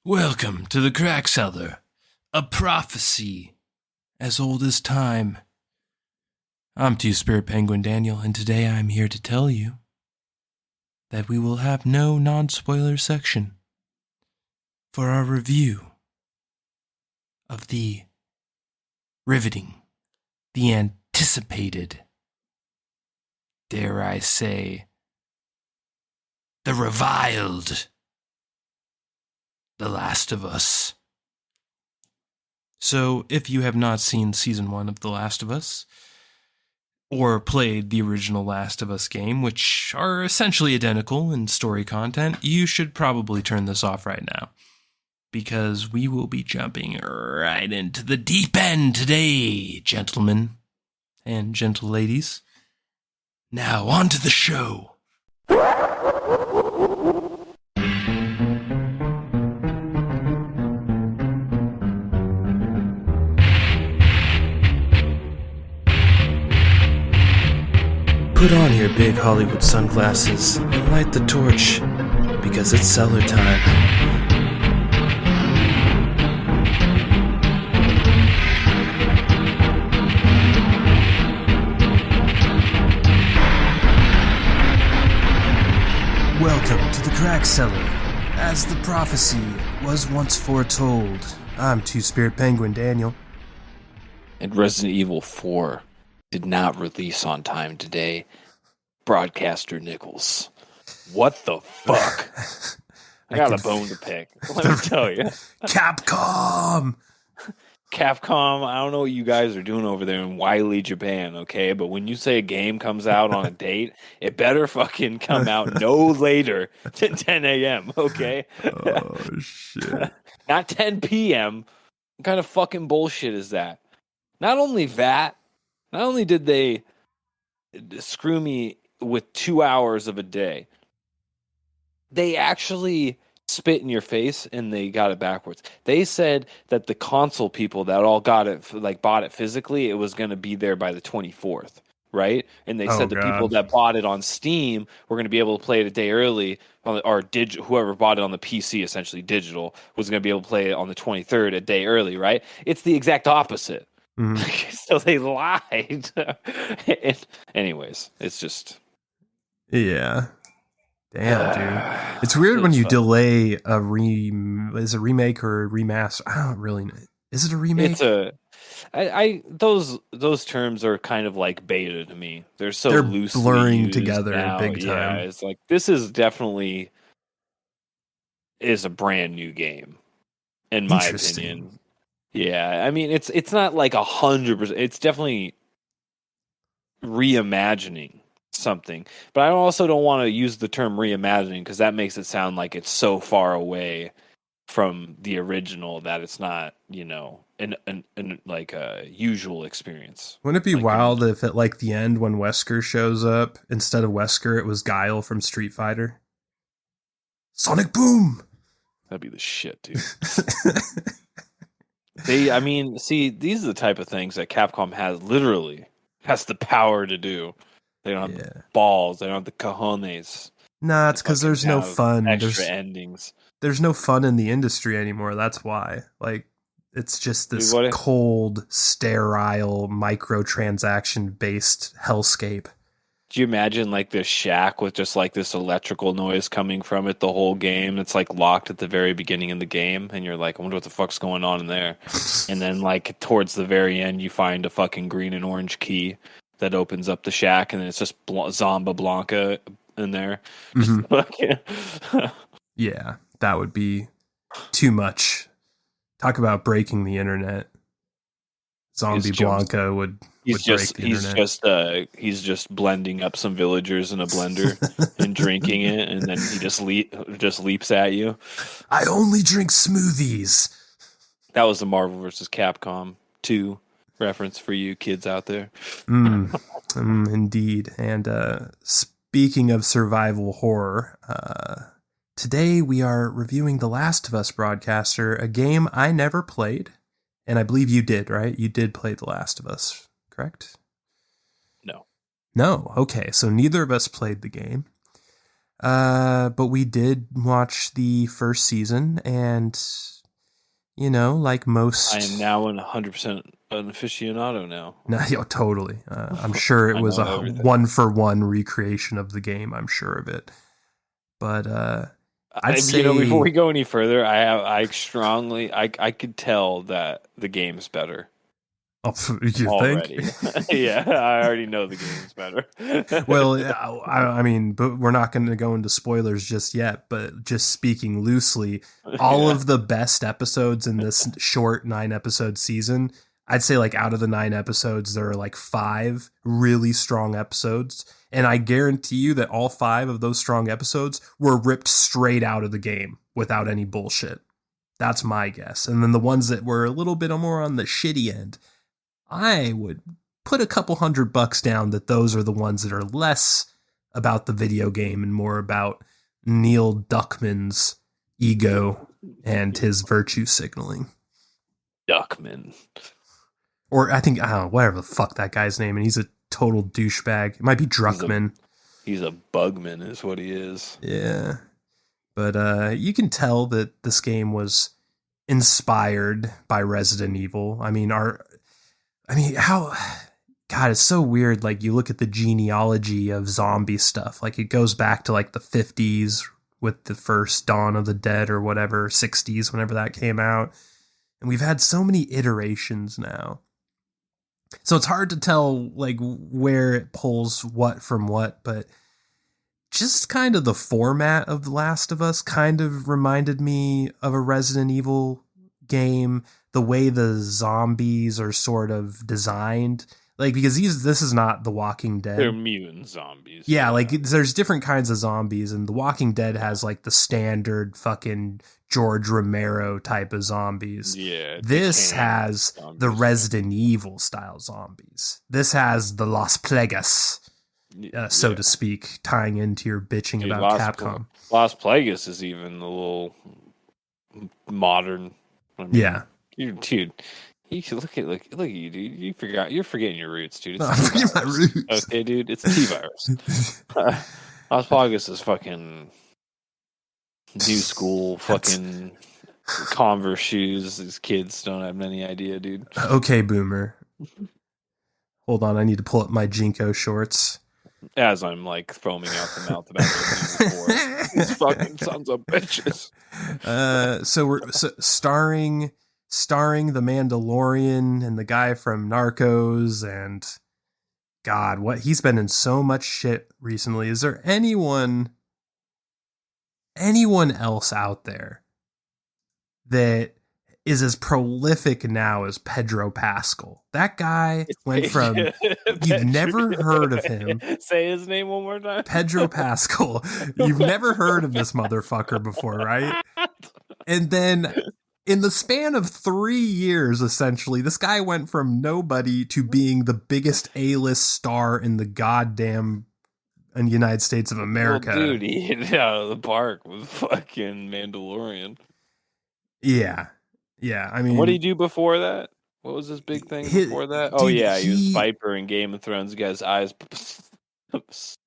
Welcome to the Crack Cellar, a prophecy as old as time. I'm Two-Spirit Penguin Daniel, and today I'm here to tell you that we will have no non-spoiler section for our review of the riveting, the anticipated, dare I say, the reviled The Last of Us. So, if you have not seen Season 1 of The Last of Us, or played the original Last of Us game, which are essentially identical in story content, you should probably turn this off right now, because we will be jumping right into the deep end today, gentlemen and gentle ladies. Now, on to the show. Put on your big Hollywood sunglasses and light the torch, because it's cellar time. Welcome to the Crack Cellar. As the prophecy was once foretold, I'm Two-Spirit Penguin Daniel. And Resident Evil 4 did not release on time today. Broadcaster Nickels. What the fuck? I got a bone to pick. Let me tell you. Capcom! Capcom, I don't know what you guys are doing over there in Wiley, Japan, okay? But when you say a game comes out on a date, it better fucking come out no later than 10 a.m., okay? Oh, shit. Not 10 p.m. What kind of fucking bullshit is that? Not only did they screw me with 2 hours of a day, they actually spit in your face and they got it backwards. They said that the console people that all got it, like bought it physically, it was going to be there by the 24th, right? And they said the people that bought it on Steam were going to be able to play it a day early, or whoever bought it on the PC, essentially digital, was going to be able to play it on the 23rd, a day early, right? It's the exact opposite. Mm-hmm. So they lied. Anyways, it's just... Yeah. Damn, dude. It's weird when you delay a remake or a remaster. I don't really know. Is it a remake? Those terms are kind of like beta to me. They're loosely blurring used together now. Big time. Yeah, it's like this is definitely a brand new game, in my opinion. Yeah, I mean it's not like 100%. It's definitely reimagining something, but I also don't want to use the term reimagining because that makes it sound like it's so far away from the original that it's not, an like a usual experience. Wouldn't it be wild if at like the end when Wesker shows up, instead of Wesker it was Guile from Street Fighter? Sonic Boom! That'd be the shit, dude. These are the type of things that Capcom has the power to do. They don't have the balls. They don't have the cojones. Nah, it's because there's no fun. Extra endings. There's no fun in the industry anymore. That's why. Like, it's just this cold, sterile, microtransaction-based hellscape. Do you imagine like this shack with just like this electrical noise coming from it the whole game? It's like locked at the very beginning of the game, and you're like, I wonder what the fuck's going on in there. And then like towards the very end, you find a fucking green and orange key that opens up the shack, and then it's just Zomba Blanca in there. Mm-hmm. Yeah, that would be too much. Talk about breaking the internet. Zombie Blanca would break the internet. He's just blending up some villagers in a blender and drinking it, and then he just leaps at you. I only drink smoothies. That was the Marvel vs. Capcom 2 reference for you kids out there. Indeed. And speaking of survival horror, today we are reviewing The Last of Us Broadcaster, a game I never played. And I believe you did, right? You did play The Last of Us, correct? No. No, okay. So neither of us played the game. But we did watch the first season, and like I am most. now 100% an aficionado now. No, totally. I'm sure it I was know a everything. 1-for-1 recreation of the game. I'm sure of it. But I'd say, before we go any further, I strongly, I could tell that the game's better oh, you think? already. Yeah, I already know the game's better. Well, I mean, but we're not going to go into spoilers just yet. But just speaking loosely, all Yeah. of the best episodes in this short 9-episode season, I'd say like out of the 9 episodes, there are like 5 really strong episodes. And I guarantee you that all 5 of those strong episodes were ripped straight out of the game without any bullshit. That's my guess. And then the ones that were a little bit more on the shitty end, I would put a couple $100 down that those are the ones that are less about the video game and more about Neil Duckman's ego and his virtue signaling. Duckman. Or I don't know, whatever the fuck that guy's name, and he's a total douchebag. It might be Druckmann. He's a bugman is what he is. Yeah. But you can tell that this game was inspired by Resident Evil. How God, it's so weird. Like, you look at the genealogy of zombie stuff. Like, it goes back to like the 50s with the first Dawn of the Dead or whatever, 60s, whenever that came out. And we've had so many iterations now. So it's hard to tell like where it pulls what from what, but just kind of the format of The Last of Us kind of reminded me of a Resident Evil game. The way the zombies are sort of designed, like, because this is not The Walking Dead. They're mutant zombies. Yeah, like there's different kinds of zombies, and The Walking Dead has like the standard fucking George Romero type of zombies. Yeah. This has the Resident Evil style zombies. This has the Las Plagas, so to speak, tying into your bitching about Capcom. Las Plagas is even a little modern. Yeah. Dude, you look at you, dude. You're forgetting your roots, dude. It's I'm forgetting my roots. Okay, dude, it's T-virus. Las Plagas is fucking new school, fucking Converse shoes. These kids don't have any idea, dude. Okay, boomer. Hold on, I need to pull up my Jinko shorts. As I'm like foaming out the mouth about those things before. These fucking sons of bitches. So we're starring the Mandalorian and the guy from Narcos, and God, what he's been in so much shit recently. Is there anyone else out there that is as prolific now as Pedro Pascal? That guy went from, you've never heard of him. Say his name one more time. Pedro Pascal. You've never heard of this motherfucker before, right? And then in the span of 3 years, essentially, this guy went from nobody to being the biggest A-list star in the goddamn United States of America. Well, dude, he hit it out of the park with fucking Mandalorian. Yeah. Yeah, I mean... What did he do before that? What was his big thing before that? Oh, yeah, he was Viper in Game of Thrones. The guy's eyes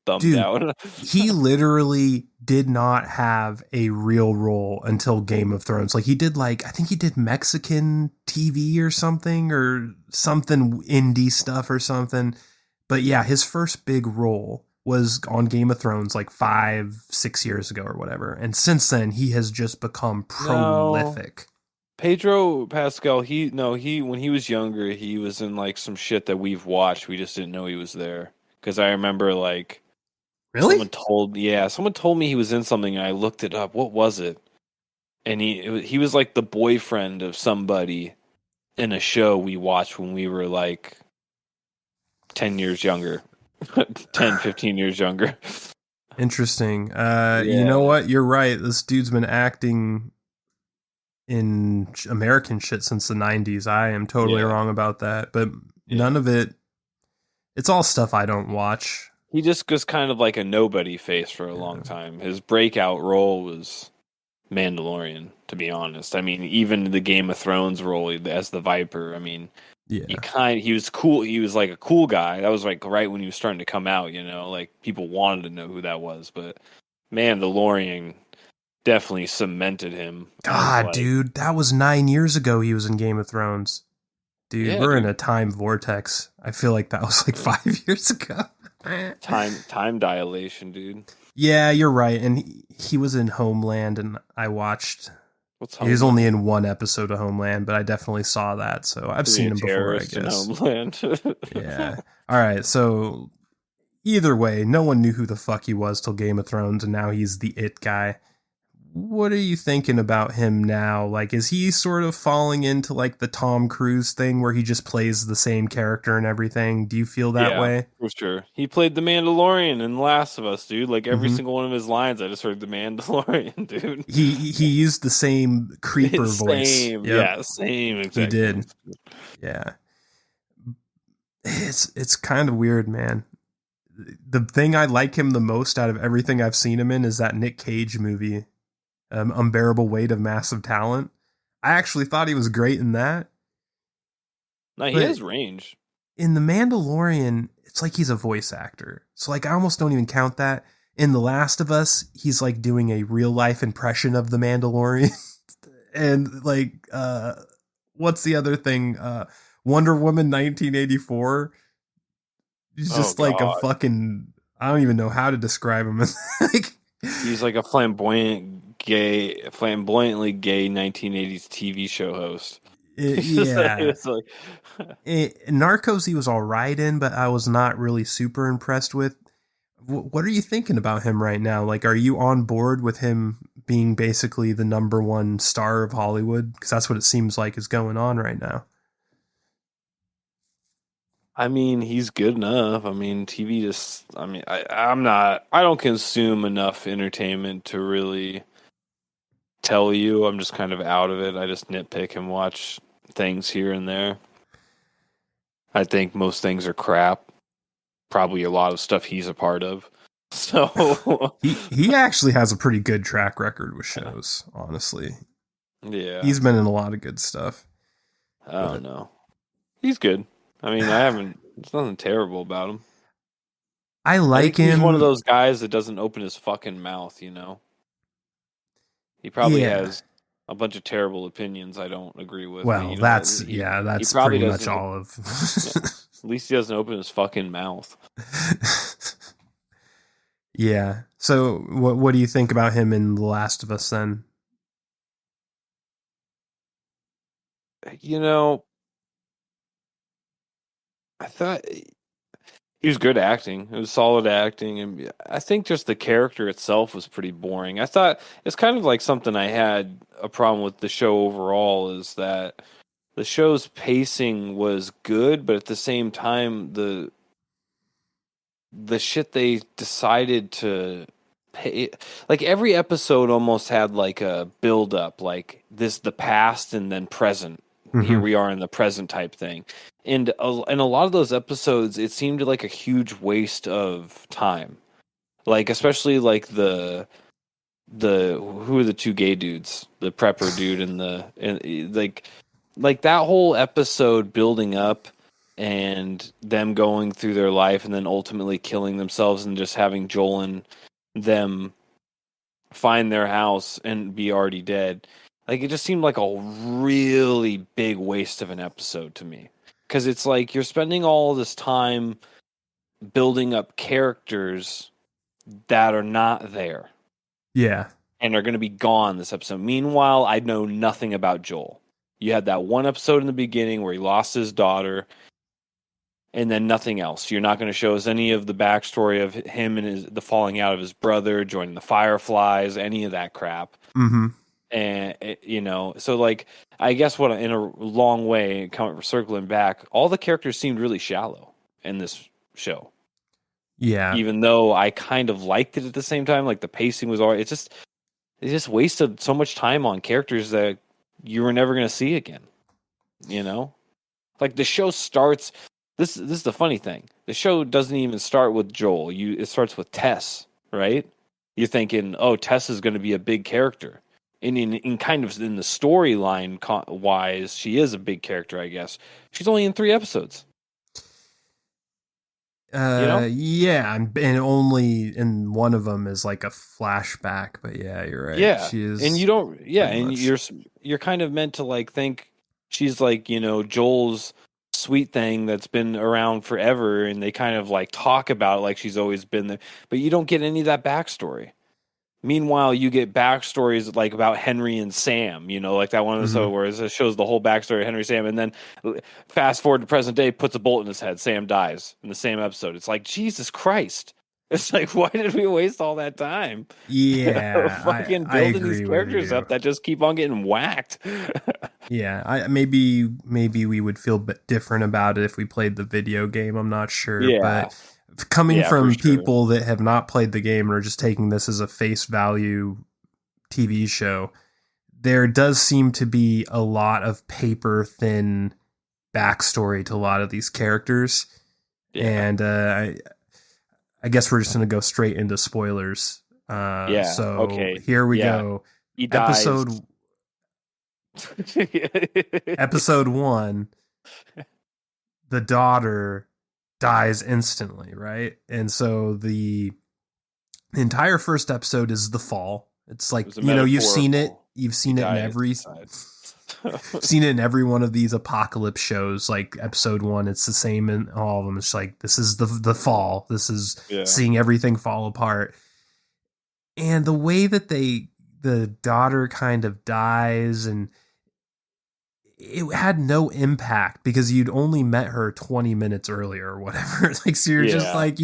thumbed out. He literally did not have a real role until Game of Thrones. Like, he did, I think he did Mexican TV or something indie stuff or something. But yeah, his first big role was on Game of Thrones 5-6 years ago or whatever. And since then, he has just become prolific. Pedro Pascal, when he was younger, he was in some shit that we've watched. We just didn't know he was there. Because I remember really? someone told me he was in something, and I looked it up. What was it? And he was the boyfriend of somebody in a show we watched when we were 10 years younger. 10, 15 years younger. Interesting. You know what? You're right. This dude's been acting in American shit since the 90s. I am totally wrong about that. But none of it, it's all stuff I don't watch. He just was kind of like a nobody face for a long time. His breakout role was Mandalorian, to be honest. I mean, even the Game of Thrones role as the Viper, I mean, he was cool. He was a cool guy. That was right when he was starting to come out, people wanted to know who that was. But Mandalorian definitely cemented him as God, like, dude, that was 9 years ago he was in Game of Thrones. Dude, yeah, we're in dude, a time vortex. I feel like that was like 5 years ago. time dilation, dude. Yeah, you're right. And he was in Homeland, and I watched. What's He was only Homeland? in one episode of Homeland, but I definitely saw that. So I've To be seen a him before, I terrorist in guess. Homeland. Yeah. All right. So either way, no one knew who the fuck he was till Game of Thrones, and now he's the it guy. What are you thinking about him now? Like, is he sort of falling into like the Tom Cruise thing where he just plays the same character and everything? Do you feel that Yeah, way? for sure. He played the Mandalorian in Last of Us, dude. Like every Hmm. single one of his lines, I just heard the Mandalorian, dude. He used the same creeper voice. Same, Yep, yeah, same he exact did. things. Yeah, it's kind of weird, man. The thing I like him the most out of everything I've seen him in is that Nick Cage movie, Unbearable Weight of Massive Talent. I actually thought he was great in that, Now he but has range. in The Mandalorian, it's like he's a voice actor. So like I almost don't even count that. In The Last of Us, he's like doing a real life impression of the Mandalorian. And like what's the other thing? Wonder Woman 1984. He's Oh just like a God, fucking I don't even know how to describe him. Like he's like a flamboyantly gay 1980s TV show host. yeah. It's like, Narcos he was all right in, but I was not really super impressed with. What are you thinking about him right now? Like, are you on board with him being basically the number one star of Hollywood? Because that's what it seems like is going on right now. I mean, he's good enough. I mean, TV just. I mean, I'm not. I don't consume enough entertainment to really tell you. I'm just kind of out of it. I just nitpick and watch things here and there. I think most things are crap. Probably a lot of stuff he's a part of. So, He actually has a pretty good track record with shows, honestly. yeah, He's been in a lot of good stuff. I don't But know. He's good. I mean, I haven't. There's nothing terrible about him. I I like think he's one of him. those guys that doesn't open his fucking mouth. He probably Yeah. has a bunch of terrible opinions I don't agree with, but Well, you know what? He that's probably pretty much doesn't. all of. Yeah, at least he doesn't open his fucking mouth. Yeah. So what do you think about him in The Last of Us then? You know, I thought he was good acting. It was solid acting, and I think just the character itself was pretty boring. I thought it's kind of like something I had a problem with the show overall is that the show's pacing was good, but at the same time the shit they decided to pay, like every episode almost had like a build up, like this the past and then present, here Hmm. we are in the present type thing, and in a lot of those episodes it seemed like a huge waste of time, like especially like the who are the two gay dudes, the prepper dude and like that whole episode building up and them going through their life and then ultimately killing themselves and just having Joel and them find their house and be already dead. Like it just seemed like a really big waste of an episode to me. Cuz it's like you're spending all this time building up characters that are not there Yeah. and are going to be gone this episode. Meanwhile, I know nothing about Joel. You had that one episode in the beginning where he lost his daughter, and then nothing else. You're not going to show us any of the backstory of him and the falling out of his brother, joining the Fireflies, any of that crap. Hmm. And so like I guess what in a long way, circling back, all the characters seemed really shallow in this show. Yeah. Even though I kind of liked it at the same time, like the pacing was all right. They just wasted so much time on characters that you were never going to see again. You know, like the show starts. This is the funny thing. The show doesn't even start with Joel. It starts with Tess, right? You're thinking, oh, Tess is going to be a big character, and in kind of in the storyline wise, she is a big character. I guess she's only in 3 episodes. You know? Yeah, and only in one of them is like a flashback, but yeah, you're right. Yeah, She and you is don't. Yeah, pretty and much. you're kind of meant to like think she's like Joel's sweet thing that's been around forever, and they kind of like talk about it like she's always been there, but you don't get any of that backstory. Meanwhile, you get backstories like about Henry and Sam, like that one Hmm. episode where it shows the whole backstory of Henry and Sam, and then fast forward to present day, puts a bullet in his head, Sam dies in the same episode. It's like, Jesus Christ. It's like, why did we waste all that time Yeah, fucking I building these agree with characters you. up that just keep on getting whacked? Yeah, maybe we would feel bit different about it if we played the video game. I'm not sure, Yeah, but coming yeah, for from sure. people that have not played the game and are just taking this as a face value TV show, there does seem to be a lot of paper thin backstory to a lot of these characters, Yeah, and I guess we're just gonna go straight into spoilers. yeah, So okay, here we yeah. go. He dies. Episode episode 1, the daughter dies instantly, right? And so the entire first episode is the fall. It's It like, was a you've seen it. metaphorical. You've He seen it in dies every inside. seen it in every one of these apocalypse shows. Like episode 1, it's the same in all of them. It's like, this is the fall. This is Yeah. seeing everything fall apart. And the way that the daughter kind of dies, and it had no impact because you'd only met her 20 minutes earlier or whatever. Like, so you're just Yeah. like,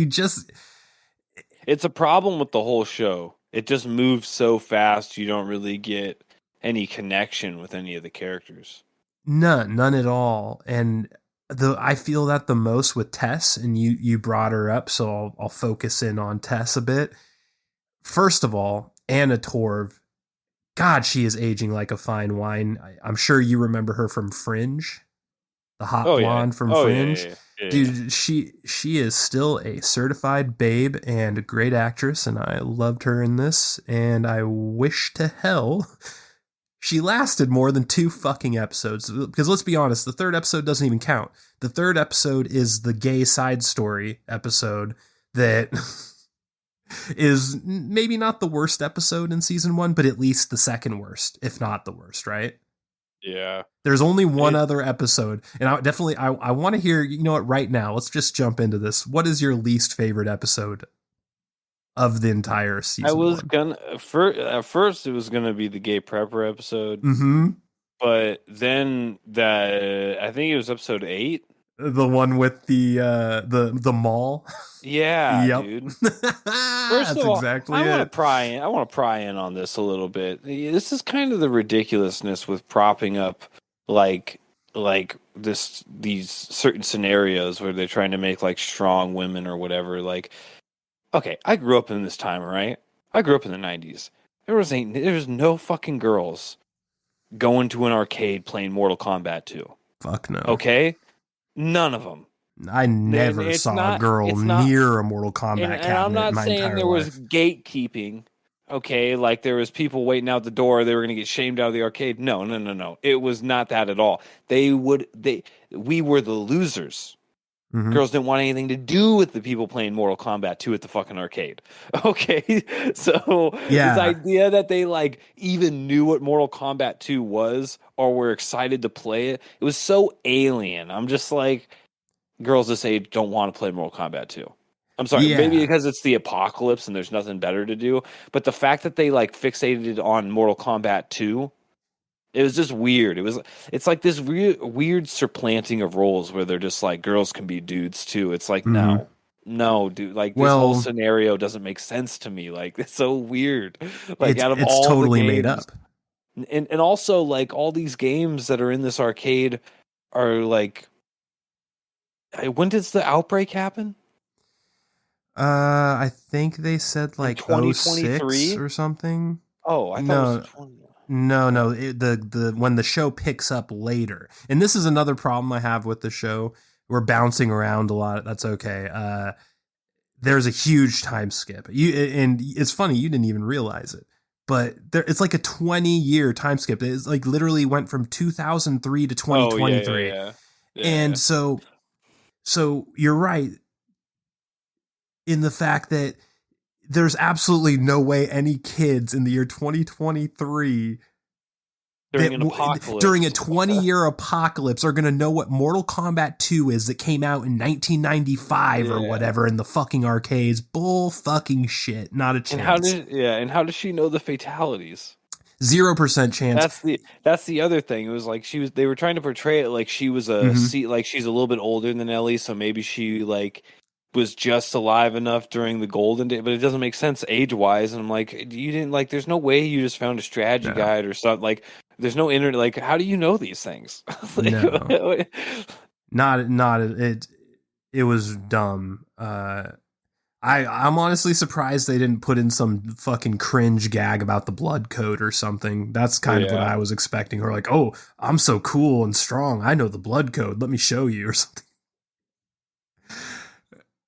It's a problem with the whole show. It just moves so fast you don't really get any connection with any of the characters. none at all. And I feel that the most with Tess, and you brought her up, so I'll focus in on Tess a bit. First of all, Anna Torv, God, she is aging like a fine wine. I'm sure you remember her from Fringe, the hot Oh yeah. blonde from Oh yeah, Fringe. yeah. Dude, she is still a certified babe and a great actress, and I loved her in this, and I wish to hell she lasted more than 2 fucking episodes. Because let's be honest, the third episode doesn't even count. The third episode is the gay side story episode that is maybe not the worst episode in season 1, but at least the second worst, if not the worst, right? Yeah. There's only one other episode, and I want to hear, what, right now, let's just jump into this. What is your least favorite episode of the entire season? I was gonna at first it was gonna be the gay prepper episode, but then that I think it was episode 8. The one with the mall. Yeah, Yep. dude. That's First of all, exactly I want it. to pry in. I want to pry in on this a little bit. This is kind of the ridiculousness with propping up like these certain scenarios where they're trying to make like strong women or whatever. Like, okay, I grew up in this time, right? I grew up in the 90s. There was no fucking girls going to an arcade playing Mortal Kombat 2. Fuck no. Okay? None of them. I never saw a girl near a Mortal Kombat cabinet And I'm not in my saying entire there was life. gatekeeping, okay? Like there was people waiting out the door, they were going to get shamed out of the arcade. No. It was not that at all. We were the losers. Mhm. Girls didn't want anything to do with the people playing Mortal Kombat 2 at the fucking arcade. Okay? So Yeah. this idea that they like even knew what Mortal Kombat 2 was or were excited to play it, it was so alien. I'm just like, girls this age don't want to play Mortal Kombat 2. I'm sorry, Yeah. maybe because it's the apocalypse and there's nothing better to do, but the fact that they like fixated on Mortal Kombat 2, it was just weird. It's like this weird supplanting of roles where they're just like girls can be dudes too. It's like Mhm. no, dude. Like this whole scenario doesn't make sense to me. Like it's so weird. Like out of it's all totally the games, made up. and also like all these games that are in this arcade are like, when does the outbreak happen? I think they said like 2023 06 or something. Oh, I thought it was 20. No. The when the show picks up later, and this is another problem I have with the show. We're bouncing around a lot. That's okay. There's a huge time skip. And it's funny, you didn't even realize it, but it's like a 20-year time skip. It's like literally went from 2003 to 2023. Yeah. And so you're right. in the fact that there's absolutely no way any kids in the year 2023 during an apocalypse, during a 20-year apocalypse are going to know what Mortal Kombat 2 is that came out in 1995 or whatever in the fucking arcades. Bull fucking shit. Not a chance. And how does she know the fatalities? 0% chance. That's the other thing. It was like they were trying to portray it like she was like she's a little bit older than Ellie, so maybe she like was just alive enough during the golden day, but it doesn't make sense age wise. And I'm like, you didn't like. There's no way you just found a strategy guide or something. Like, there's no internet. Like, how do you know these things? Like, no, not it. It was dumb. I'm honestly surprised they didn't put in some fucking cringe gag about the blood code or something. That's kind of what I was expecting. Or like, oh, I'm so cool and strong, I know the blood code. Let me show you or something.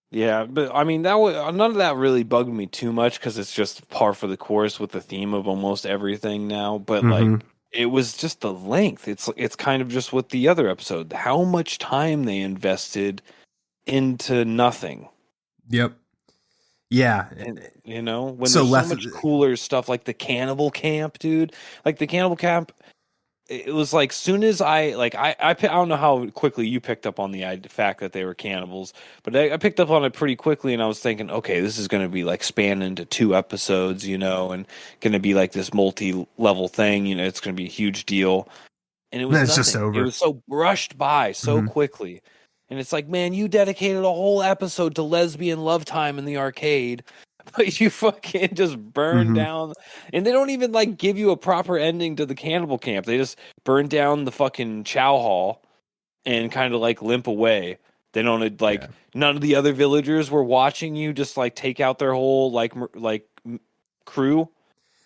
Yeah, but I mean none of that really bugged me too much because it's just par for the course with the theme of almost everything now. But like, it was just the length. It's kind of just with the other episode, how much time they invested into nothing. Yep. Yeah, and, when there's so much cooler stuff like the cannibal camp, dude. Like the cannibal camp. It was like soon as I don't know how quickly you picked up on the fact that they were cannibals, but I picked up on it pretty quickly, and I was thinking, okay, this is going to be like spanned into 2 episodes, and going to be like this multi-level thing, it's going to be a huge deal, and it was just over. It was so brushed by so quickly, and it's like, man, you dedicated a whole episode to lesbian love time in the arcade. But you fucking just burn down, and they don't even like give you a proper ending to the cannibal camp. They just burn down the fucking chow hall and kind of like limp away. They don't like none of the other villagers were watching you just like take out their whole like crew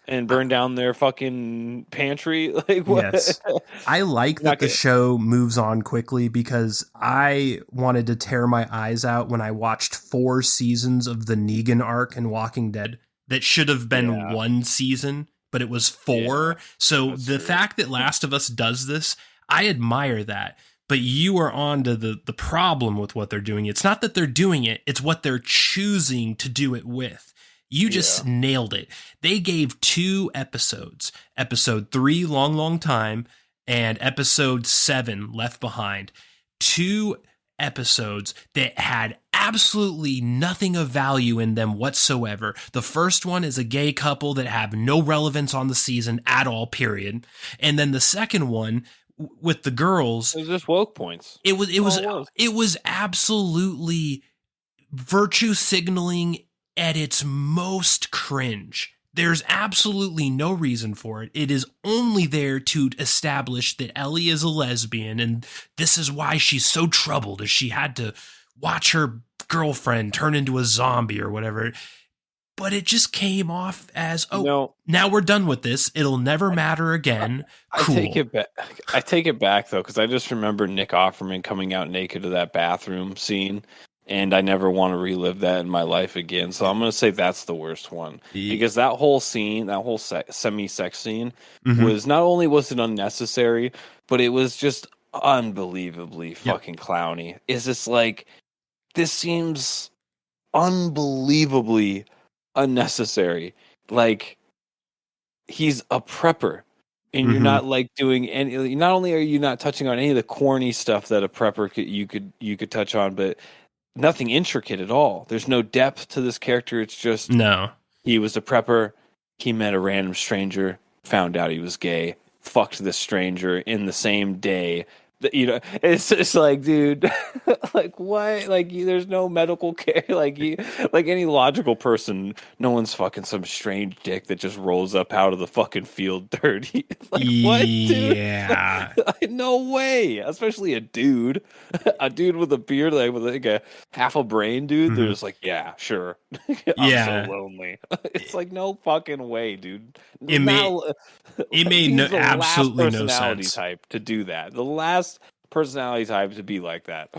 and burn down their fucking pantry. Like, what? Yes. I like that the show moves on quickly because I wanted to tear my eyes out when I watched 4 seasons of the Negan arc in Walking Dead that should have been 1 season, but it was 4. So the fact that Last of Us does this, I admire that. But you are on to the problem with what they're doing. It's not that they're doing it, it's what they're choosing to do it with. You just nailed it. They gave 2 episodes, episode 3, Long Time, and episode 7, Left Behind. 2 episodes that had absolutely nothing of value in them whatsoever. The first one is a gay couple that have no relevance on the season at all, period. And then the second one with the girls, it was just woke points. It was absolutely virtue signaling at its most cringe. There's absolutely no reason for it. It is only there to establish that Ellie is a lesbian, and this is why she's so troubled, as she had to watch her girlfriend turn into a zombie or whatever. But it just came off as, now we're done with this. It'll never matter again. Cool. I take it back though, because I just remember Nick Offerman coming out naked to that bathroom scene. And I never want to relive that in my life again. So I'm going to say that's the worst one. Because that whole scene, that whole semi-sex scene, was not only was it unnecessary, but it was just unbelievably fucking clowny. It's just like, this seems unbelievably unnecessary. Like, he's a prepper. And you're not like doing any. Not only are you not touching on any of the corny stuff that a prepper you could touch on, but nothing intricate at all. There's no depth to this character. It's just he was a prepper. He met a random stranger, found out he was gay, fucked this stranger in the same day. It's just like, dude, like what? Like there's no medical care. Like any logical person, no one's fucking some strange dick that just rolls up out of the fucking field dirty. Like what, dude? Yeah, no way. Especially a dude with a beard, like with like a half a brain, dude. They're just like, yeah, sure. I'm so lonely. It's like no fucking way, dude. It made absolutely no sense. Type to do that. The last personality type to be like that.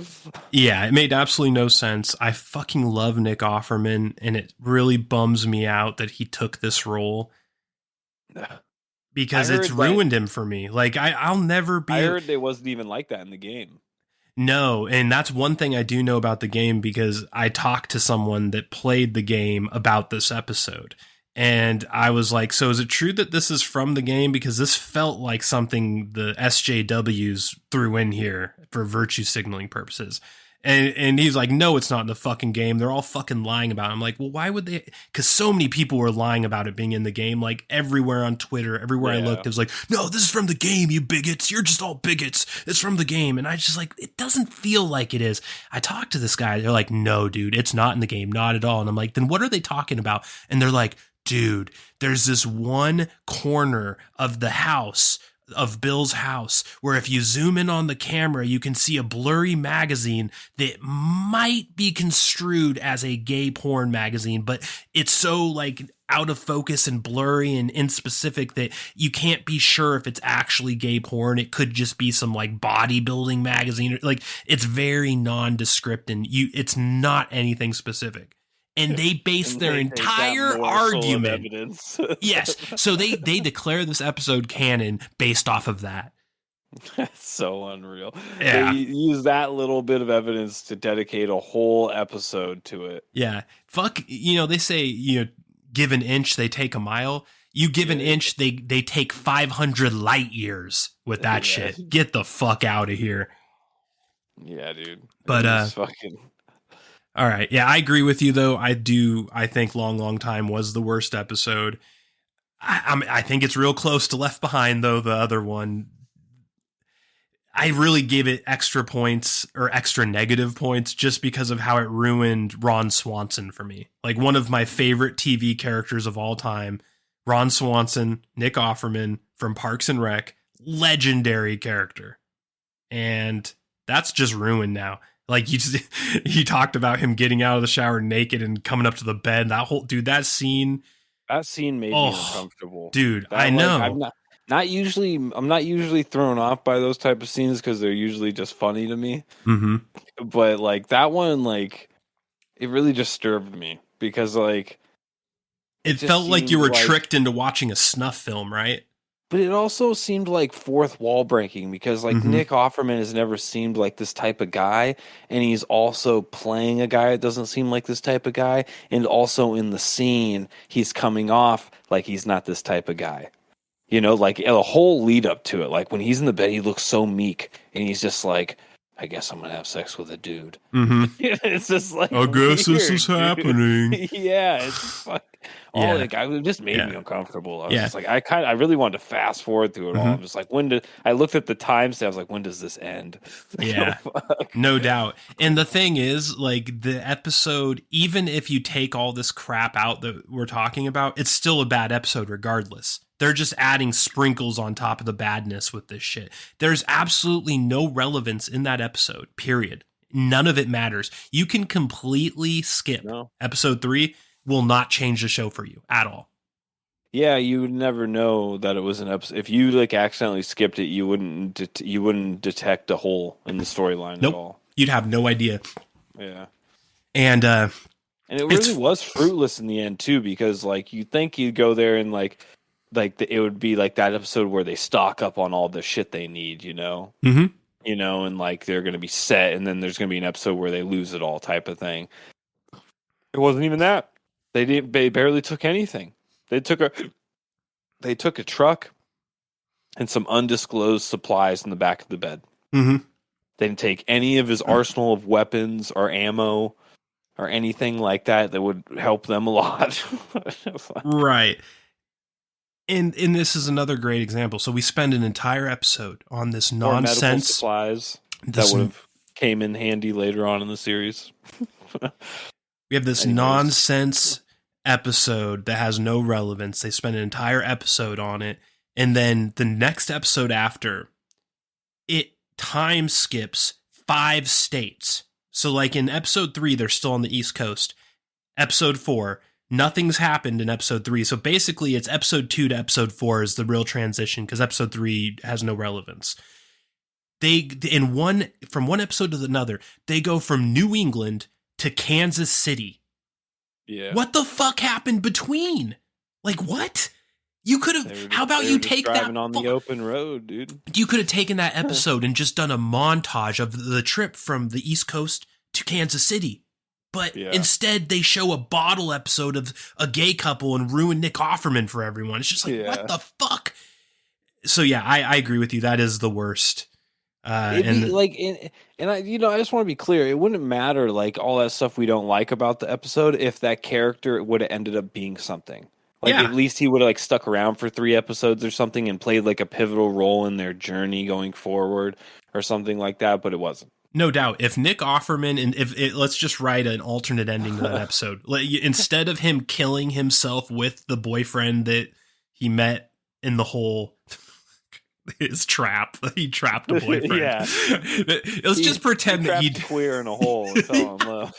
Yeah, it made absolutely no sense. I fucking love Nick Offerman, and it really bums me out that he took this role because it's ruined him for me. Like I'll never be. I heard it wasn't even like that in the game. No, and that's one thing I do know about the game because I talked to someone that played the game about this episode. And I was like, so is it true that this is from the game? Because this felt like something the SJWs threw in here for virtue signaling purposes. And he's like, no, it's not in the fucking game. They're all fucking lying about it. I'm like, well, why would they? Because so many people were lying about it being in the game. Like everywhere on Twitter, everywhere I looked, it was like, no, this is from the game, you bigots. You're just all bigots. It's from the game. And I just like, it doesn't feel like it is. I talked to this guy. They're like, no, dude, it's not in the game. Not at all. And I'm like, then what are they talking about? And they're like, dude, there's this one corner of the house of Bill's house where if you zoom in on the camera, you can see a blurry magazine that might be construed as a gay porn magazine, but it's so like out of focus and blurry and inspecific that you can't be sure if it's actually gay porn. It could just be some like bodybuilding magazine. Like it's very nondescript and it's not anything specific. And they base their entire argument. Yes. So they declare this episode canon based off of that. That's so unreal. Yeah. They use that little bit of evidence to dedicate a whole episode to it. Yeah. Fuck, they say, give an inch, they take a mile. You give an inch, they take 500 light years with that shit. Get the fuck out of here. Yeah, dude. But fucking... All right. Yeah, I agree with you, though. I think Long Time was the worst episode. I think it's real close to Left Behind, though, the other one. I really gave it extra points or extra negative points just because of how it ruined Ron Swanson for me. Like one of my favorite TV characters of all time, Ron Swanson, Nick Offerman from Parks and Rec, legendary character. And that's just ruined now. Like he talked about him getting out of the shower naked and coming up to the bed. That scene made me uncomfortable. Dude, I know. I'm not usually thrown off by those type of scenes because they're usually just funny to me. Mm-hmm. But like that one, like it really disturbed me because like it felt like you were tricked into watching a snuff film, right? But it also seemed like fourth wall breaking because like Nick Offerman has never seemed like this type of guy. And he's also playing a guy that doesn't seem like this type of guy. And also in the scene, he's coming off like he's not this type of guy. Like the whole lead up to it. Like when he's in the bed, he looks so meek and he's just like, I guess I'm going to have sex with a dude. Mm-hmm. It's just like, I guess this is happening. Yeah, it's fuck. It just made me uncomfortable. I was just like, I really wanted to fast forward through it all. I'm just like, I looked at the timestamp, I was like, when does this end? Yeah, no doubt. And the thing is, like the episode, even if you take all this crap out that we're talking about, it's still a bad episode regardless. They're just adding sprinkles on top of the badness with this shit. There's absolutely no relevance in that episode, period. None of it matters. You can completely skip. No. Episode 3 will not change the show for you at all. Yeah, you would never know that it was an episode. If you like accidentally skipped it, you wouldn't detect a hole in the storyline at all. You'd have no idea. Yeah. And it really was fruitless in the end too, because like you think you'd go there and like it would be like that episode where they stock up on all the shit they need, Mm-hmm. And like they're going to be set, and then there's going to be an episode where they lose it all type of thing. It wasn't even that. They barely took anything. They took a truck and some undisclosed supplies in the back of the bed. Mm-hmm. They didn't take any of his arsenal of weapons or ammo or anything like that would help them a lot. Right. And this is another great example. So we spend an entire episode on this nonsense. Medical supplies that would have came in handy later on in the series. We have this nonsense episode that has no relevance. They spend an entire episode on it. And then the next episode after, it time skips 5 states. So like in episode 3, they're still on the East Coast. Episode 4, nothing's happened in episode 3. So basically it's episode 2 to episode 4 is the real transition because episode 3 has no relevance. From one episode to another, they go from New England to Kansas City. Yeah. What the fuck happened between? Like what? You could have. How about you take that driving on the open road, dude? You could have taken that episode and just done a montage of the trip from the East Coast to Kansas City. But instead, they show a bottle episode of a gay couple and ruin Nick Offerman for everyone. It's just like, what the fuck? So yeah, I agree with you. That is the worst. I just want to be clear. It wouldn't matter like all that stuff we don't like about the episode if that character would have ended up being something. Like at least he would have like stuck around for 3 episodes or something and played like a pivotal role in their journey going forward or something like that. But it wasn't. No doubt. If Nick Offerman and let's just write an alternate ending to that episode. Instead of him killing himself with the boyfriend that he met in the whole his trap, he trapped a boyfriend. Yeah. Let's just pretend that he queer in a hole and fell in love.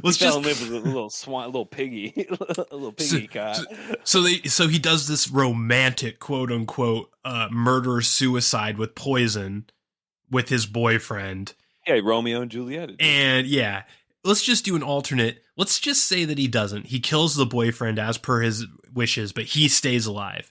Let's just live with a little swan, a little piggy, a little piggy cat. So he does this romantic quote unquote murder suicide with poison with his boyfriend. Yeah, Romeo and Juliet. And yeah, let's just do an alternate. Let's just say that he doesn't. He kills the boyfriend as per his wishes, but he stays alive.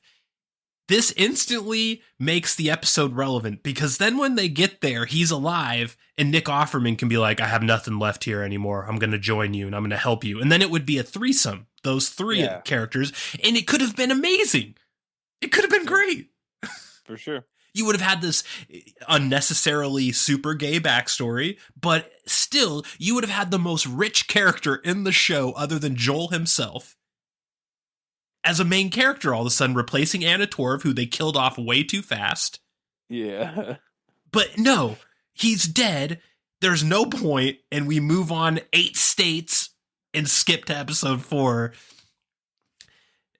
This instantly makes the episode relevant because then when they get there, he's alive and Nick Offerman can be like, I have nothing left here anymore. I'm going to join you and I'm going to help you. And then it would be a threesome, those 3 characters. And it could have been amazing. It could have been great. For sure. You would have had this unnecessarily super gay backstory, but still you would have had the most rich character in the show other than Joel himself as a main character all of a sudden, replacing Anna Torv, who they killed off way too fast. Yeah. But no, he's dead. There's no point, and we move on 8 states and skip to episode 4.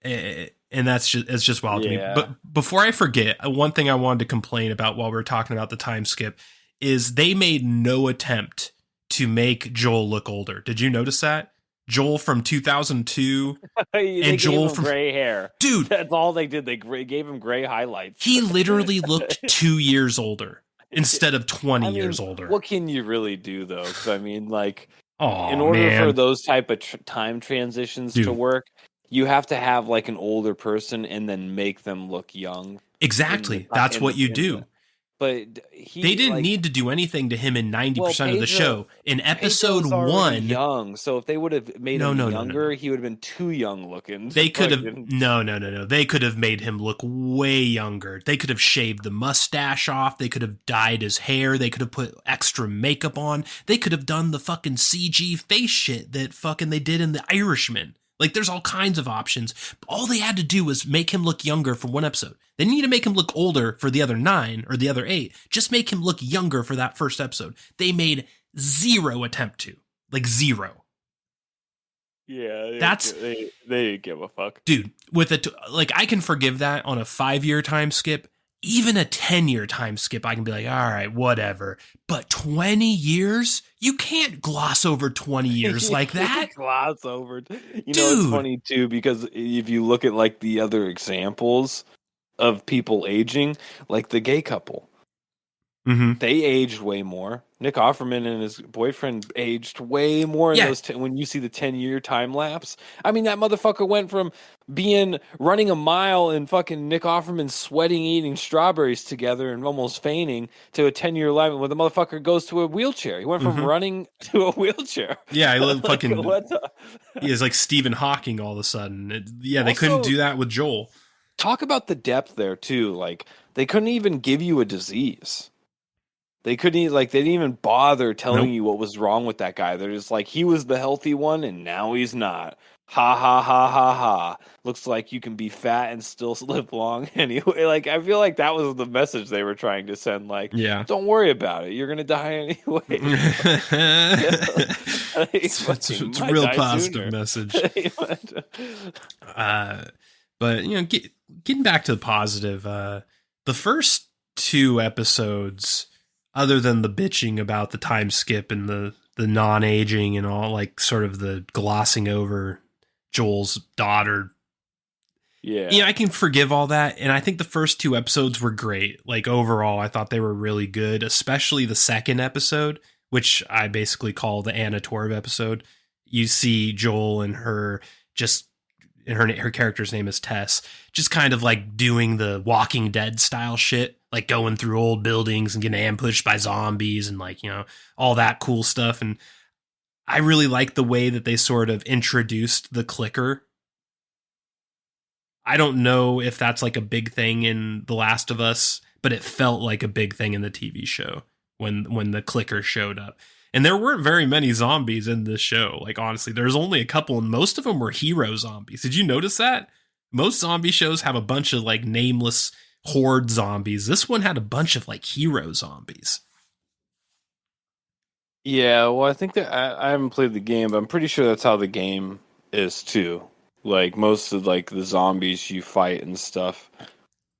And it's just wild to me. But before I forget, one thing I wanted to complain about while we were talking about the time skip is they made no attempt to make Joel look older. Did you notice that? Joel from 2002 and Joel from gray hair. Dude, that's all they did. They gave him gray highlights. He literally looked 2 years older instead of 20 years older. What can you really do though? Because I mean, like, in order for those type of time transitions to work, you have to have like an older person and then make them look young. Exactly. That's what you do. But they didn't need to do anything to him in 90% of the show. In episode 1, young. So if they would have made him younger, he would have been too young looking. They could have no. They could have made him look way younger. They could have shaved the mustache off. They could have dyed his hair. They could have put extra makeup on. They could have done the fucking CG face shit that fucking they did in The Irishman. Like, there's all kinds of options. All they had to do was make him look younger for one episode. They didn't need to make him look older for the other 9 or the other 8. Just make him look younger for that first episode. They made 0 attempt to. Like, 0. Yeah, they didn't give a fuck. Dude, I can forgive that on a 5-year time skip. Even a 10-year time skip, I can be like, all right, whatever. But 20 years? You can't gloss over 20 years like that. Gloss over. Know, it's funny, too, because if you look at, like, the other examples of people aging, like the gay couple, they aged way more. Nick Offerman and his boyfriend aged way more in those when you see the 10-year time lapse. I mean, that motherfucker went from running a mile and fucking Nick Offerman sweating, eating strawberries together and almost fainting to a 10-year life where the motherfucker goes to a wheelchair. He went from running to a wheelchair. Yeah, he is like Stephen Hawking all of a sudden. They couldn't do that with Joel. Talk about the depth there too. Like, they couldn't even give you a disease. They couldn't they didn't even bother telling you what was wrong with that guy. They're just like, he was the healthy one and now he's not. Ha ha ha ha ha. Looks like you can be fat and still live long anyway. Like, I feel like that was the message they were trying to send. Like, don't worry about it. You're gonna die anyway. It's a real positive message. But getting back to the positive, the first 2 episodes, other than the bitching about the time skip and the non-aging and all, like sort of the glossing over Joel's daughter. Yeah. I can forgive all that. And I think the first 2 episodes were great. Like, overall, I thought they were really good, especially the second episode, which I basically call the Anna Torv episode. You see Joel and her just and her character's name is Tess, just kind of like doing the Walking Dead style shit, like going through old buildings and getting ambushed by zombies and like, all that cool stuff. And I really like the way that they sort of introduced the clicker. I don't know if that's like a big thing in The Last of Us, but it felt like a big thing in the TV show when the clicker showed up. And there weren't very many zombies in this show. Like, honestly, there's only a couple, and most of them were hero zombies. Did you notice that? Most zombie shows have a bunch of like nameless horde zombies. This one had a bunch of like hero zombies. Yeah, well, I think that I haven't played the game, but I'm pretty sure that's how the game is too. Like most of like the zombies you fight and stuff,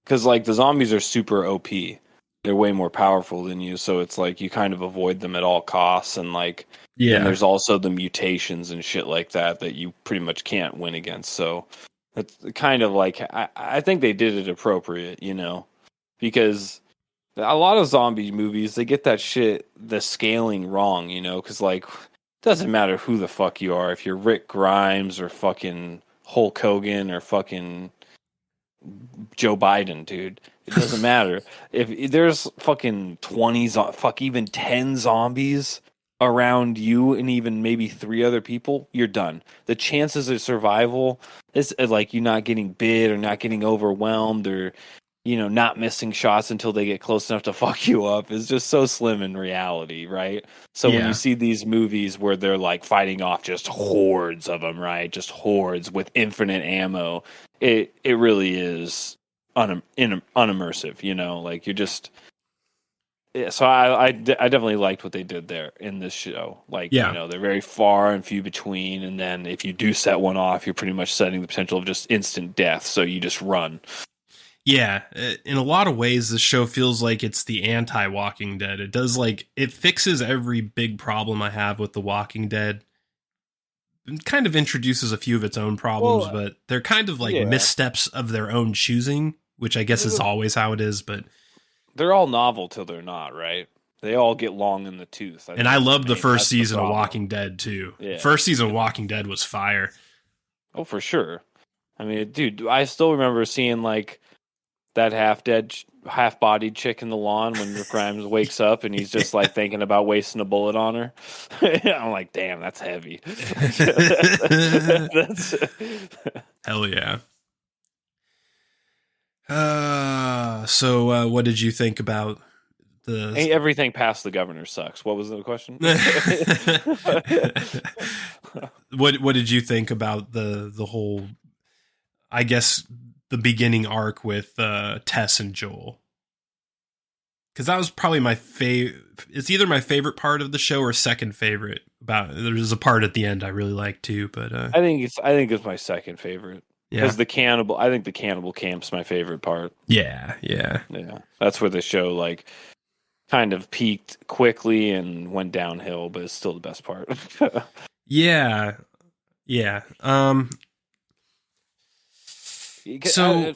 because like the zombies are super OP. They're way more powerful than you, so it's like you kind of avoid them at all costs, and like and there's also the mutations and shit like that you pretty much can't win against. So it's kind of like I think they did it appropriate, because a lot of zombie movies they get that shit the scaling wrong, because like it doesn't matter who the fuck you are, if you're Rick Grimes or fucking Hulk Hogan or fucking Joe Biden, dude. It doesn't matter. If there's fucking 20, even 10 zombies around you and even maybe 3 other people, you're done. The chances of survival is like you not getting bit or not getting overwhelmed or, not missing shots until they get close enough to fuck you up is just so slim in reality, right? So when you see these movies where they're like fighting off just hordes of them, right? Just hordes with infinite ammo, it really is unimmersive, like you're just. Yeah, so I definitely liked what they did there in this show. Like, they're very far and few between, and then if you do set one off, you're pretty much setting the potential of just instant death. So you just run. Yeah, in a lot of ways, this show feels like it's the anti-Walking Dead. It does it fixes every big problem I have with The Walking Dead. It kind of introduces a few of its own problems, but they're kind of like missteps of their own choosing, which I guess is always how it is, but they're all novel till they're not, right? They all get long in the tooth. And I loved the first season of Walking Dead, too. Yeah. First season of Walking Dead was fire. Oh, for sure. I mean, dude, I still remember seeing, like, that half-bodied chick in the lawn when Rick Grimes wakes up and he's just, like, thinking about wasting a bullet on her. I'm like, damn, that's heavy. Hell yeah. So what did you think about everything past the governor sucks? What was the question? What did you think about the whole, I guess, the beginning arc with Tess and Joel? Because that was probably my favorite. It's either my favorite part of the show or second favorite. There's a part at the end I really like too, but I think it's my second favorite. Because I think the cannibal camp's my favorite part. Yeah. That's where the show like kind of peaked quickly and went downhill, but it's still the best part. Yeah. So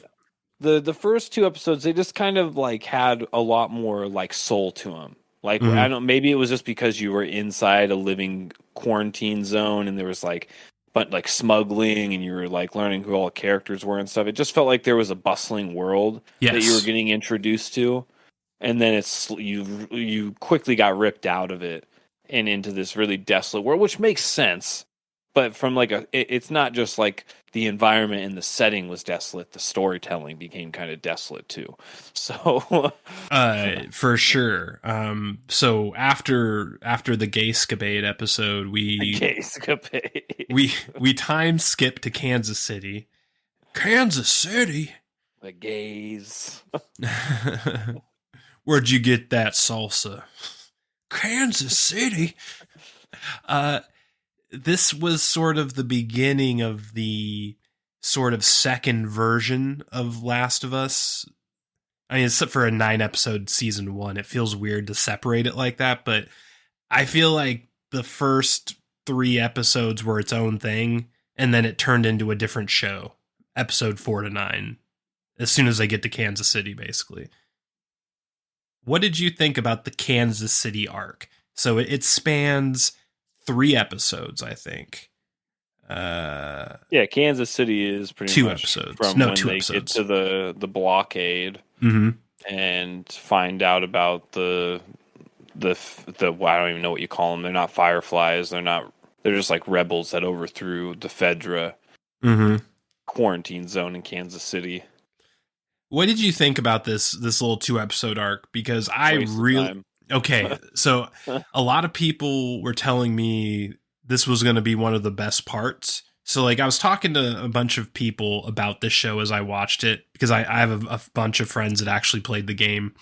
the first 2 episodes, they just kind of like had a lot more like soul to them. Like I don't, maybe it was just because you were inside a living quarantine zone and there was like smuggling and you were like learning who all the characters were and stuff. It just felt like there was a bustling world that you were getting introduced to, and then you quickly got ripped out of it and into this really desolate world, which makes sense. But from it's not just like the environment and the setting was desolate. The storytelling became kind of desolate too. So, for sure. So after the Gayscapade episode, we time skip to Kansas City. Kansas City, the gays. Where'd you get that salsa? Kansas City. This was sort of the beginning of the sort of second version of Last of Us. I mean, except for a 9-episode season 1, it feels weird to separate it like that, but I feel like the first 3 episodes were its own thing, and then it turned into a different show, episode 4 to 9, as soon as they get to Kansas City, basically. What did you think about the Kansas City arc? So it spans 3 episodes, I think. Yeah, Kansas City is pretty 2 much episodes. from No, when 2 they episodes. get to the blockade Mm-hmm. and find out about well, I don't even know what you call them. They're not fireflies. They're just like rebels that overthrew the Fedra Mm-hmm. quarantine zone in Kansas City. What did you think about this little 2-episode arc? Because I Waste of really time. okay. So a lot of people were telling me this was going to be one of the best parts. So like I was talking to a bunch of people about this show as I watched it because I have a bunch of friends that actually played the game.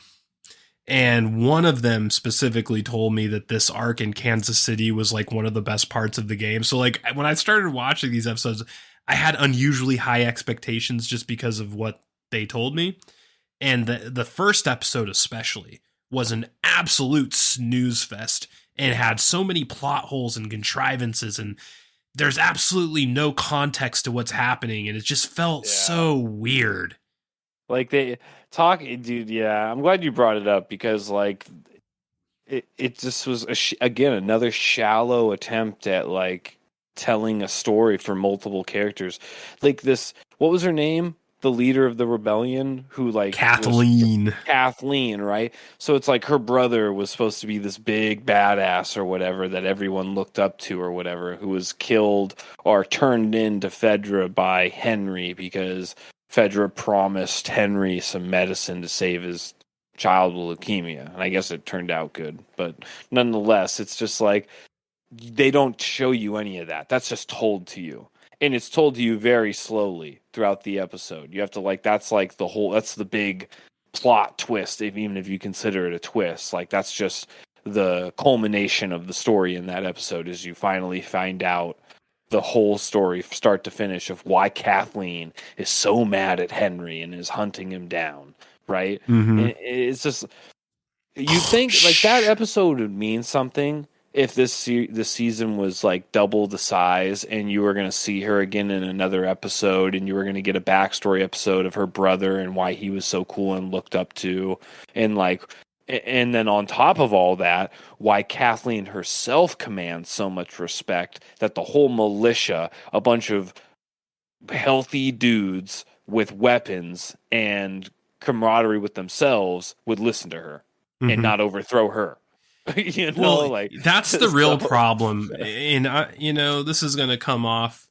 And one of them specifically told me that this arc in Kansas City was like one of the best parts of the game. So like when I started watching these episodes, I had unusually high expectations just because of what they told me. And the first episode especially was an absolute snooze fest and had so many plot holes and contrivances, and there's absolutely no context to what's happening, and it just felt so weird. Like they talk, dude. Yeah, I'm glad you brought it up because like it just was again another shallow attempt at like telling a story for multiple characters. Like this, what was her name? The leader of the rebellion who like Kathleen. Kathleen, right? So it's like her brother was supposed to be this big badass or whatever that everyone looked up to or whatever, who was killed or turned into Fedra by Henry because Fedra promised Henry some medicine to save his child with leukemia. And I guess it turned out good. But nonetheless, it's just like they don't show you any of that. That's just told to you. And it's told to you very slowly throughout the episode. You have to like that's the big plot twist, even if you consider it a twist. Like that's just the culmination of the story in that episode is you finally find out the whole story start to finish of why Kathleen is so mad at Henry and is hunting him down, right? Mm-hmm. And it's just you think like that episode would mean something if this season was like double the size and you were going to see her again in another episode and you were going to get a backstory episode of her brother and why he was so cool and looked up to, and like and then on top of all that, why Kathleen herself commands so much respect that the whole militia, a bunch of healthy dudes with weapons and camaraderie with themselves, would listen to her and not overthrow her. You know, well, like that's the real problem. And you know, this is going to come off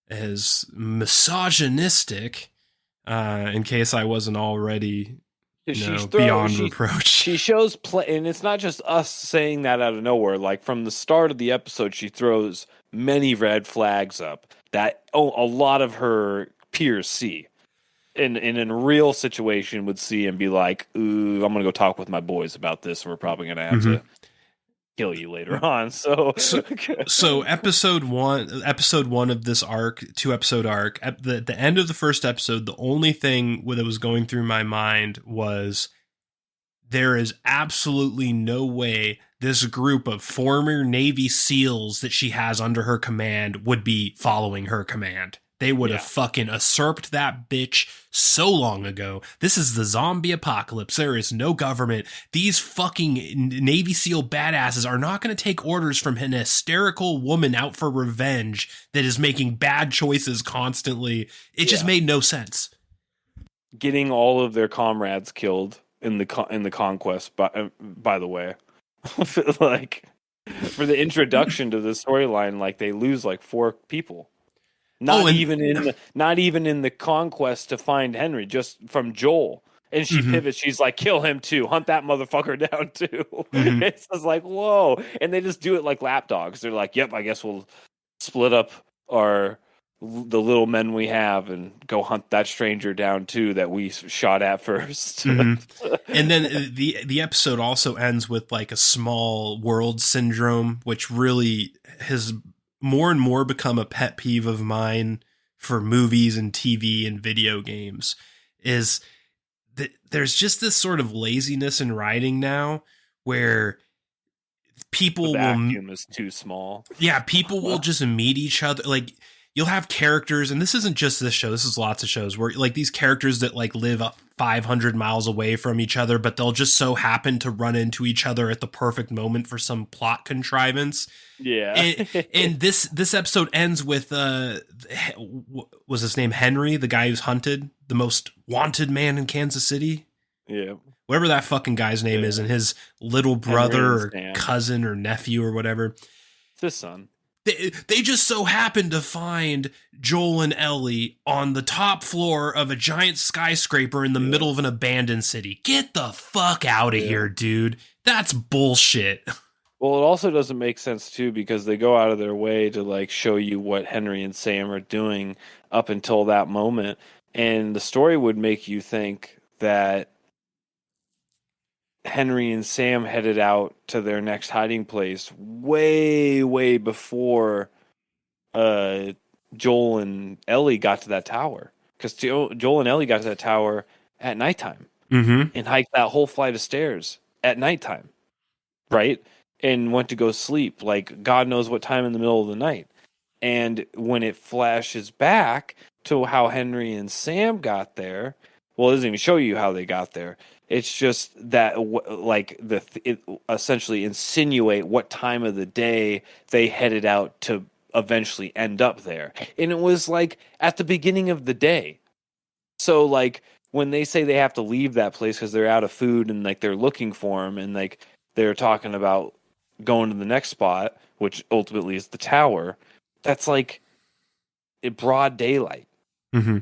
as misogynistic, in case I wasn't already, beyond reproach. She shows and it's not just us saying that out of nowhere. Like from the start of the episode, she throws many red flags up that a lot of her peers see. In a real situation would see and be like, ooh, I'm gonna go talk with my boys about this, and we're probably gonna have to kill you later on. So episode one of this arc, 2-episode arc, at the end of the first episode, the only thing that was going through my mind was there is absolutely no way this group of former Navy SEALs that she has under her command would be following her command. They would have fucking usurped that bitch so long ago. This is the zombie apocalypse. There is no government. These fucking Navy SEAL badasses are not going to take orders from an hysterical woman out for revenge that is making bad choices constantly. It just made no sense. Getting all of their comrades killed in the conquest, by the way. Like, for the introduction to the storyline, like, they lose, like, 4 people. Not even in the conquest to find Henry, just from Joel. And she pivots. She's like, kill him too. Hunt that motherfucker down too. It's just like, whoa. And they just do it like lapdogs. They're like, yep, I guess we'll split up the little men we have and go hunt that stranger down too that we shot at first. And then the episode also ends with like a small world syndrome, which really has more and more become a pet peeve of mine for movies and TV and video games, is that there's just this sort of laziness in writing now where people the vacuum is too small. Yeah, people will just meet each other. Like, you'll have characters, and this isn't just this show, this is lots of shows where like these characters that like live 500 miles away from each other, but they'll just so happen to run into each other at the perfect moment for some plot contrivance. Yeah. And this episode ends with was his name Henry, the guy who's hunted, the most wanted man in Kansas City? Yeah. Whatever that fucking guy's name is, and his little brother or cousin or nephew or whatever. It's his son. They just so happened to find Joel and Ellie on the top floor of a giant skyscraper in the middle of an abandoned city. Get the fuck out of here, dude. That's bullshit. Well, it also doesn't make sense, too, because they go out of their way to, like, show you what Henry and Sam are doing up until that moment. And the story would make you think that Henry and Sam headed out to their next hiding place way, way before Joel and Ellie got to that tower. Because Joel and Ellie got to that tower at nighttime and hiked that whole flight of stairs at nighttime, right? And went to go sleep, like God knows what time in the middle of the night. And when it flashes back to how Henry and Sam got there, well, it doesn't even show you how they got there. It's just that, like, it essentially insinuate what time of the day they headed out to eventually end up there. And it was, like, at the beginning of the day. So, like, when they say they have to leave that place because they're out of food and, like, they're looking for them and, like, they're talking about going to the next spot, which ultimately is the tower, that's, like, in broad daylight. Mm-hmm.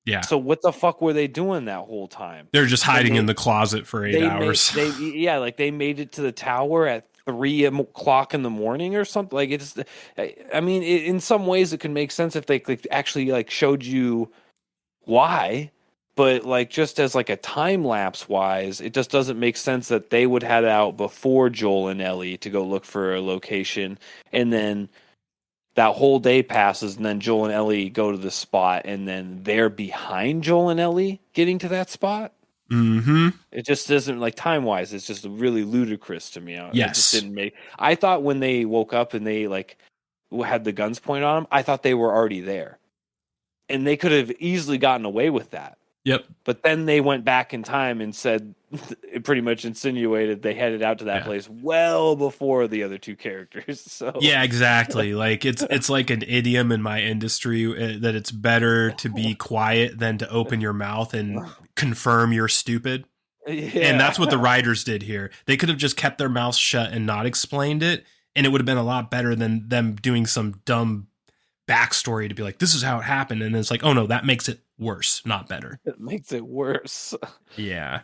Yeah. So what the fuck were they doing that whole time? They're just hiding in the closet for 8 hours. They made it to the tower at 3 o'clock in the morning or something. Like, it's, I mean, in some ways it could make sense if they actually like showed you why, but like just as like a time lapse wise, it just doesn't make sense that they would head out before Joel and Ellie to go look for a location, and then that whole day passes, and then Joel and Ellie go to the spot, and then they're behind Joel and Ellie getting to that spot. Mm-hmm. It just doesn't, like, time-wise, it's just really ludicrous to me. Yes. It just didn't make... I thought when they woke up and they, like, had the guns pointed on them, I thought they were already there. And they could have easily gotten away with that. Yep. But then they went back in time and said, it pretty much insinuated they headed out to that place well before the other two characters. So yeah, exactly. Like it's like an idiom in my industry that it's better to be quiet than to open your mouth and confirm you're stupid. Yeah. And that's what the writers did here. They could have just kept their mouths shut and not explained it, and it would have been a lot better than them doing some dumb backstory to be like, this is how it happened. And it's like, oh no, that makes it worse, not better. It makes it worse. Yeah.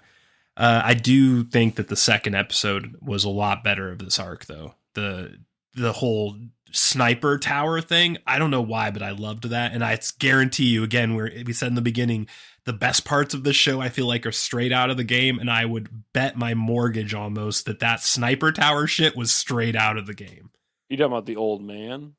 I do think that the second episode was a lot better of this arc, though. The whole sniper tower thing, I don't know why, but I loved that. And I guarantee you, again, we said in the beginning, the best parts of the show I feel like are straight out of the game, and I would bet my mortgage almost that sniper tower shit was straight out of the game. You talking about the old man?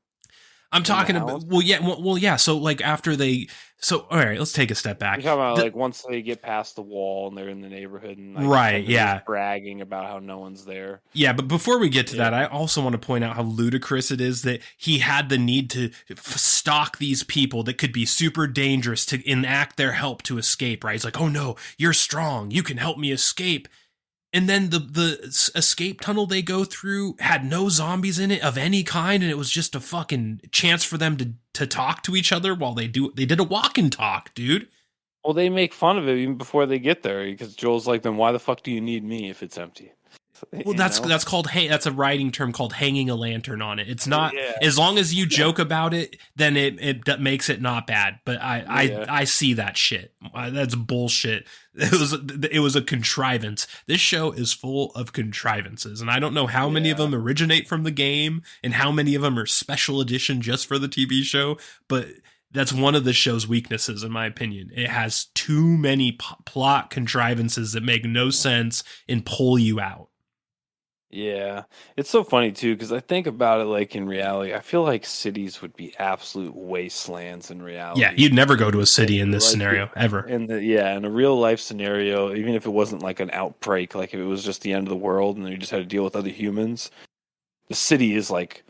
I'm talking about, well, yeah. So like after all right, let's take a step back. You're talking about like once they get past the wall and they're in the neighborhood and like, right, yeah, bragging about how no one's there. Yeah, but before we get to that, I also want to point out how ludicrous it is that he had the need to stalk these people that could be super dangerous to enact their help to escape. Right? He's like, oh no, you're strong, you can help me escape. And then the escape tunnel they go through had no zombies in it of any kind, and it was just a fucking chance for them to talk to each other while they did a walk and talk, dude. Well, they make fun of it even before they get there because Joel's like, then why the fuck do you need me if it's empty? Well, that's called that's a writing term called hanging a lantern on it. It's not as long as you joke about it, then it makes it not bad. But I see that shit. That's bullshit. It was a contrivance. This show is full of contrivances, and I don't know how many of them originate from the game and how many of them are special edition just for the TV show. But that's one of the show's weaknesses, in my opinion. It has too many plot contrivances that make no sense and pull you out. Yeah, it's so funny too because I think about it like in reality. I feel like cities would be absolute wastelands in reality. Yeah, you'd never go to a city in this scenario ever. In a real life scenario, even if it wasn't like an outbreak, like if it was just the end of the world and you just had to deal with other humans, the city is like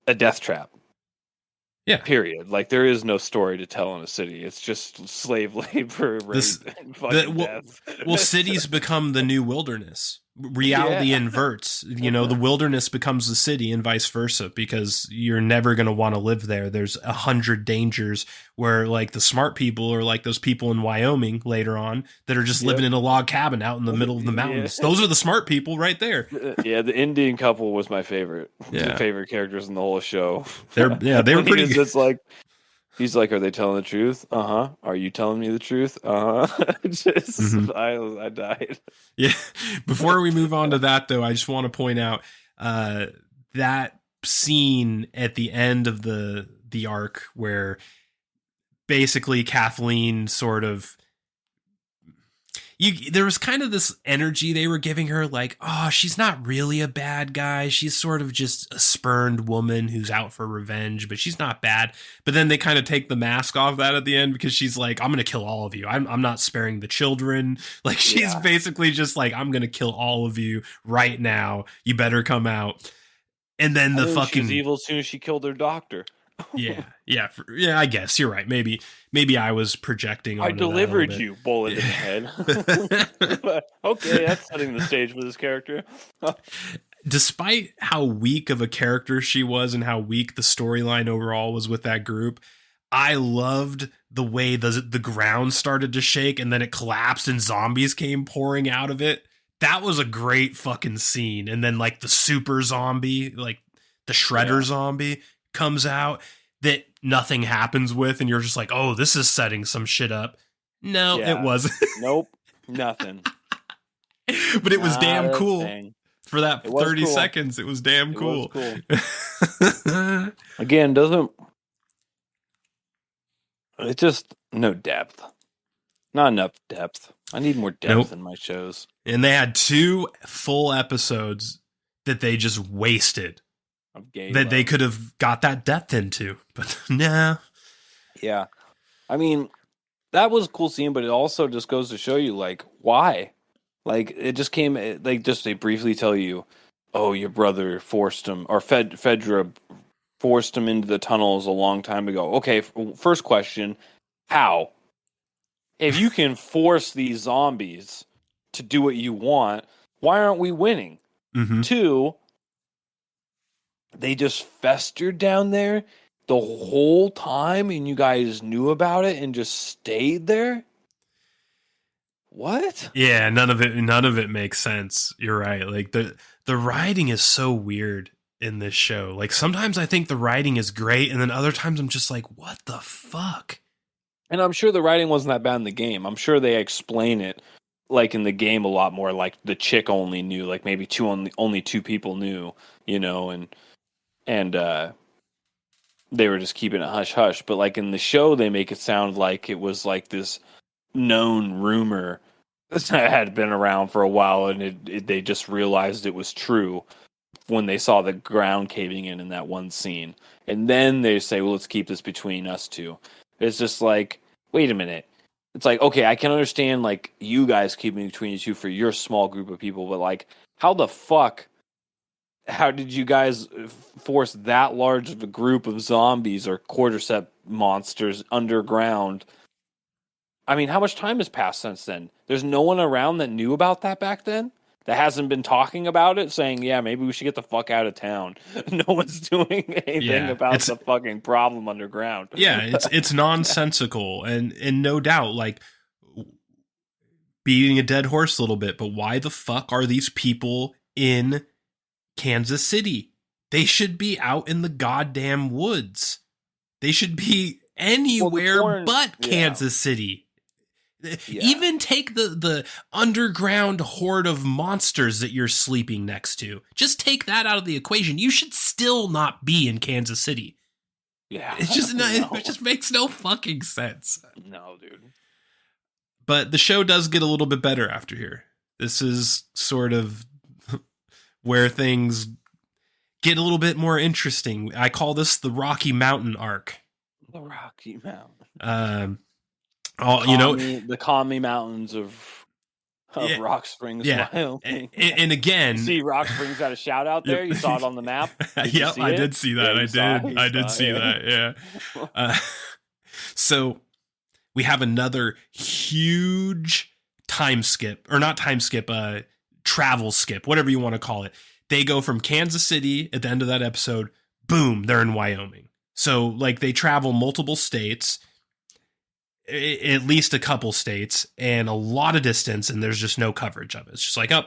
a death trap. Yeah. Period. Like, there is no story to tell in a city. It's just slave labor, rape, and fucking death. Well, cities become the new wilderness. Reality inverts. You know, the wilderness becomes the city and vice versa, because you're never going to want to live there. There's 100 dangers where, like, the smart people are like those people in Wyoming later on that are just living in a log cabin out in the middle of the mountains. Those are the smart people right there. Yeah, the Indian couple was my favorite. The favorite characters in the whole show. They were pretty good. It's like, he's like, are they telling the truth? Uh-huh. Are you telling me the truth? Uh-huh. I died. Yeah. Before we move on to that, though, I just want to point out that scene at the end of the arc where basically Kathleen sort of, there was kind of this energy they were giving her, like, oh, she's not really a bad guy. She's sort of just a spurned woman who's out for revenge, but she's not bad. But then they kind of take the mask off that at the end, because she's like, I'm going to kill all of you. I'm not sparing the children. Like, she's basically just like, I'm going to kill all of you right now. You better come out. And then she was evil as soon as she killed her doctor. Yeah, I guess you're right. Maybe I was projecting. I delivered you, bullet in the head. Okay, that's setting the stage for this character. Despite how weak of a character she was and how weak the storyline overall was with that group, I loved the way the ground started to shake and then it collapsed and zombies came pouring out of it. That was a great fucking scene. And then, like, the super zombie, like the shredder zombie, comes out that nothing happens with, and you're just like, oh, this is setting some shit up. No, it wasn't. Nope, nothing. But it was damn cool. For that 30 seconds, it was damn cool. Again, it's just no depth. Not enough depth. I need more depth in my shows. And they had 2 full episodes that they just wasted. That they could have got that depth into, but nah. Yeah. I mean, that was a cool scene, but it also just goes to show you, like, why? Like, it just came, like, just they briefly tell you, oh, your brother forced him, or Fedra forced him into the tunnels a long time ago. Okay, first question, how? If you can force these zombies to do what you want, why aren't we winning? 2, they just festered down there the whole time and you guys knew about it and just stayed there? What? Yeah, none of it makes sense. You're right. Like, the writing is so weird in this show. Like, sometimes I think the writing is great, and then other times I'm just like, what the fuck? And I'm sure the writing wasn't that bad in the game. I'm sure they explain it, like, in the game a lot more. Like, the chick only knew, like, maybe only 2 people knew, you know, and they were just keeping it hush hush. But, like, in the show, they make it sound like it was like this known rumor that had been around for a while, and they just realized it was true when they saw the ground caving in that one scene. And then they say, well, let's keep this between us 2. It's just like, wait a minute. It's like, okay, I can understand, like, you guys keeping it between you 2 for your small group of people, but, like, how did you guys force that large of a group of zombies or cordyceps monsters underground? I mean, how much time has passed since then? There's no one around that knew about that back then? That hasn't been talking about it, saying, yeah, maybe we should get the fuck out of town. No one's doing anything about the fucking problem underground. Yeah, it's nonsensical, and no doubt, like, beating a dead horse a little bit, but why the fuck are these people in Kansas City? They should be out in the goddamn woods. They should be anywhere but Kansas City. Yeah. Even take the underground horde of monsters that you're sleeping next to. Just take that out of the equation. You should still not be in Kansas City. Yeah. It's just it just makes no fucking sense. No, dude. But the show does get a little bit better after here. This is sort of where things get a little bit more interesting. I call this the Rocky Mountain arc. The Rocky Mountain. The Kami Mountains of of Rock Springs, yeah. Wyoming. And again, see, Rock Springs got a shout out there. You saw it on the map. Yep, I did see that. Yeah, I did see that. Yeah. So we have another huge time skip, or not time skip, travel skip, whatever you want to call it. They go from Kansas City at the end of that episode. Boom, they're in Wyoming. So like they travel multiple states, at least a couple states, and a lot of distance, and there's just no coverage of it. It's just like, oh.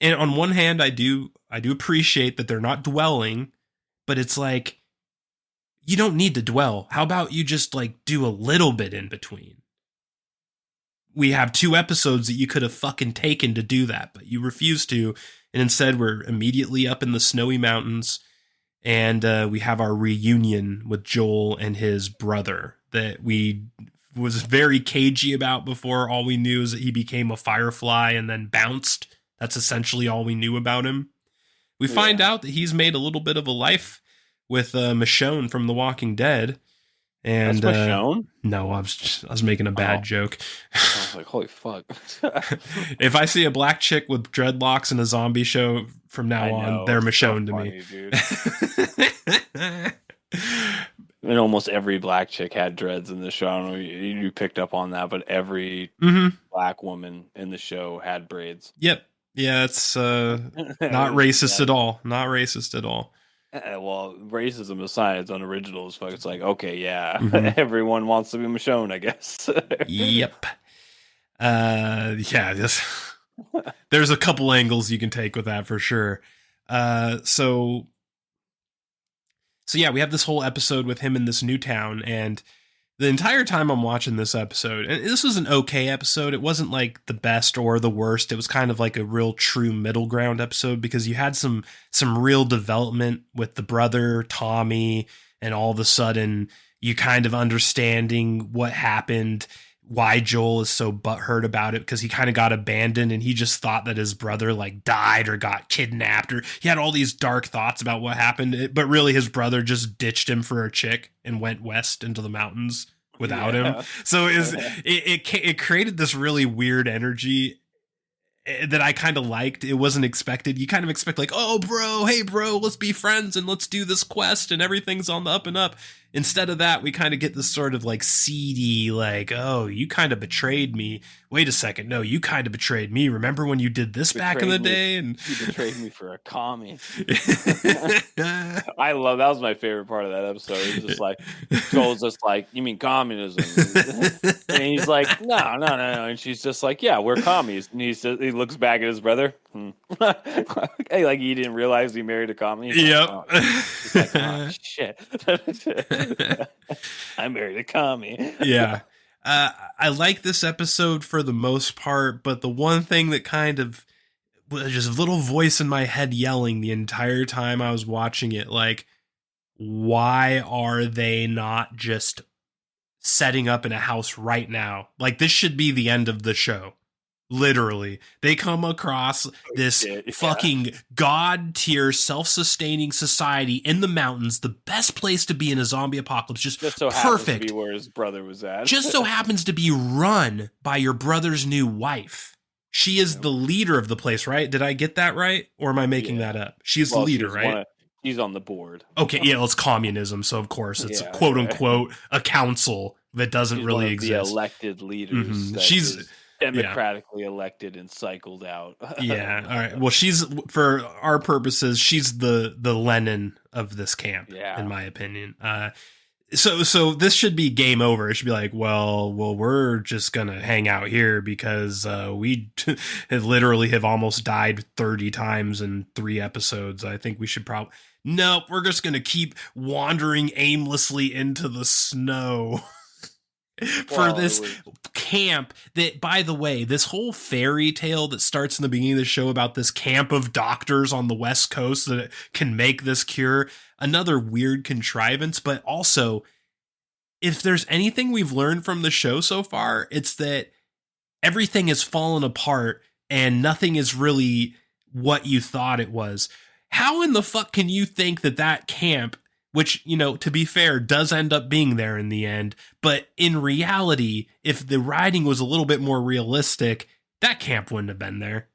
And on one hand, I do appreciate that they're not dwelling, but it's like, you don't need to dwell. How about you just like do a little bit in between? We have 2 episodes that you could have fucking taken to do that, but you refuse to. And instead we're immediately up in the snowy mountains. And we have our reunion with Joel and his brother that we was very cagey about before. All we knew is that he became a firefly and then bounced. That's essentially all we knew about him. We find out that he's made a little bit of a life with Michonne from The Walking Dead. And that's Michonne? No, I was making a bad joke. I was like, holy fuck. If I see a black chick with dreadlocks in a zombie show from now on, they're Michonne to me. Dude. And almost every black chick had dreads in the show. I don't know if you picked up on that, but every black woman in the show had braids. Yep. Yeah, it's not racist at all. Not racist at all. Well, racism aside, it's unoriginal as fuck. It's like, okay, yeah, everyone wants to be Michonne, I guess. Yep. Yeah, there's a couple angles you can take with that for sure. So yeah, we have this whole episode with him in this new town, and the entire time I'm watching this episode, and this was an okay episode. It wasn't like the best or the worst. It was kind of like a real true middle ground episode because you had some real development with the brother, Tommy, and all of a sudden you kind of understanding what happened, why Joel is so butthurt about it, because he kind of got abandoned and he just thought that his brother like died or got kidnapped, or he had all these dark thoughts about what happened, but really his brother just ditched him for a chick and went west into the mountains without him. So it created this really weird energy that I kind of liked. It wasn't expected. You kind of expect like, oh bro, hey bro, let's be friends and let's do this quest and everything's on the up and up. Instead of that, we kind of get this sort of like seedy, like, oh, you kind of betrayed me. Wait a second. No, you kind of betrayed me. Remember when you did this back in the day? And you betrayed me for a commie. I love, that was my favorite part of that episode. It was just like, Joel's just like, you mean communism? And he's like, no. And she's just like, yeah, we're commies. And he looks back at his brother. Hey, like he didn't realize he married a commie. Yep. Like, oh. He's like, oh shit. I married a commie. Yeah. I like this episode for the most part, but the one thing that kind of was just a little voice in my head yelling the entire time I was watching it, like, why are they not just setting up in a house right now? Like, this should be the end of the show. Literally, they come across this fucking god tier self-sustaining society in the mountains, the best place to be in a zombie apocalypse, just so perfect. Happens to be where his brother was at. Just so happens to be run by your brother's new wife. She is the leader of the place, right? Did I get that right? Or am I making that up? She's the leader, right? She's on the board. Okay, yeah, it's communism, so of course it's quote unquote a council that doesn't really exist. The elected leaders. She's democratically elected and cycled out. Yeah. All right. Well, she's, for our purposes, she's the Lenin of this camp, in my opinion. So this should be game over. It should be like, well, we're just gonna hang out here because we literally have almost died 30 times in 3 episodes. I think we should probably. Nope, we're just gonna keep wandering aimlessly into the snow. For this camp that, by the way, this whole fairy tale that starts in the beginning of the show about this camp of doctors on the West Coast that can make this cure, another weird contrivance. But also, if there's anything we've learned from the show so far, it's that everything has fallen apart and nothing is really what you thought it was. How in the fuck can you think that camp, which, you know, to be fair, does end up being there in the end, but in reality, if the writing was a little bit more realistic, that camp wouldn't have been there.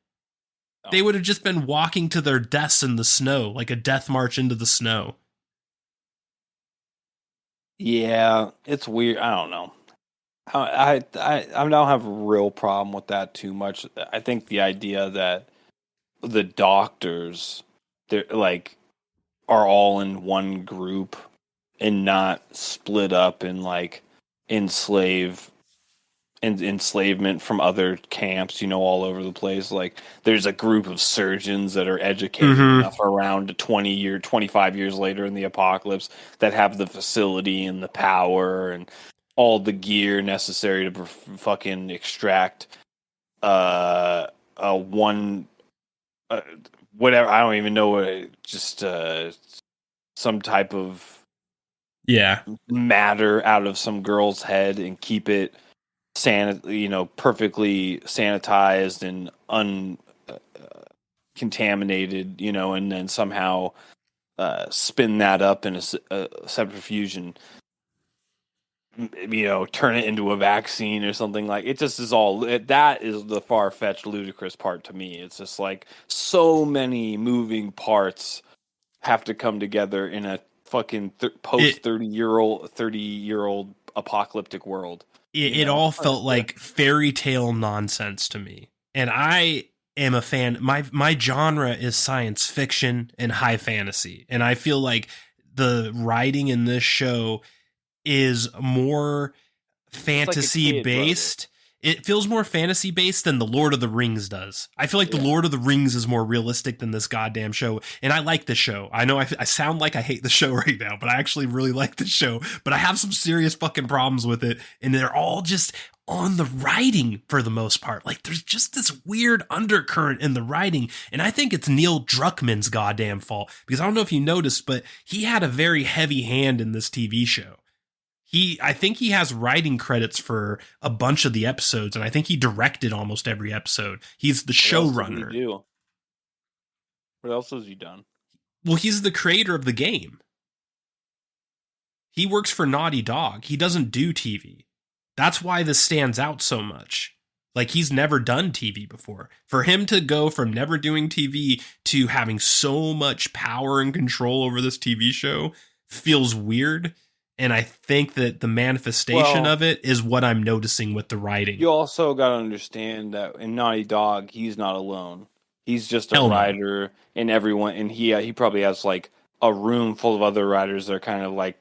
No. They would have just been walking to their deaths in the snow, like a death march into the snow. Yeah, it's weird. I don't know. I don't have a real problem with that too much. I think the idea that the doctors, they're like, are all in one group and not split up and like enslavement from other camps, all over the place. Like there's a group of surgeons that are educated enough around 25 years later in the apocalypse that have the facility and the power and all the gear necessary to fucking extract whatever, I don't even know what, just some type of matter out of some girl's head and keep it perfectly sanitized and uncontaminated, and then somehow spin that up in a centrifuge and turn it into a vaccine or something. Like it just is that is the far-fetched ludicrous part to me. It's just like so many moving parts have to come together in a fucking post 30-year-old apocalyptic world. It all felt like fairy tale nonsense to me. And I am a fan. My genre is science fiction and high fantasy. And I feel like the writing in this show is more fantasy based. It feels more fantasy based than the Lord of the Rings does. I feel like the Lord of the Rings is more realistic than this goddamn show. And I like the show. I know I sound like I hate the show right now, but I actually really like the show. But I have some serious fucking problems with it. And they're all just on the writing for the most part. Like there's just this weird undercurrent in the writing. And I think it's Neil Druckmann's goddamn fault. Because I don't know if you noticed, but he had a very heavy hand in this TV show. I think he has writing credits for a bunch of the episodes, and I think he directed almost every episode. He's the showrunner. What else has he done? Well, he's the creator of the game. He works for Naughty Dog. He doesn't do TV. That's why this stands out so much. Like, he's never done TV before. For him to go from never doing TV to having so much power and control over this TV show feels weird. And I think that the manifestation of it is what I'm noticing with the writing. You also got to understand that in Naughty Dog, he's not alone. He's just a writer, and everyone, and he probably has like a room full of other writers that are kind of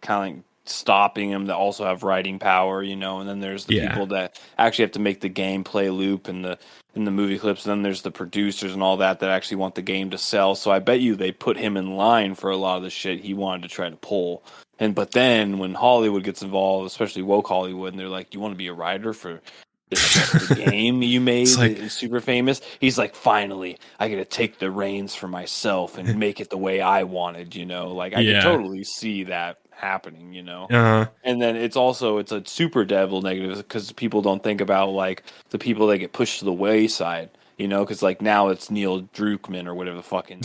stopping him that also have writing power, and then there's the people that actually have to make the gameplay loop and the movie clips, and then there's the producers and all that actually want the game to sell. So I bet you they put him in line for a lot of the shit he wanted to try to pull. But then when Hollywood gets involved, especially woke Hollywood, and they're like, "You want to be a writer for this game you made? It's super famous." He's like, "Finally, I get to take the reins for myself and make it the way I wanted." I can totally see that happening. And then it's a super devil negative because people don't think about like the people that get pushed to the wayside. Because now it's Neil Druckmann or whatever the fucking.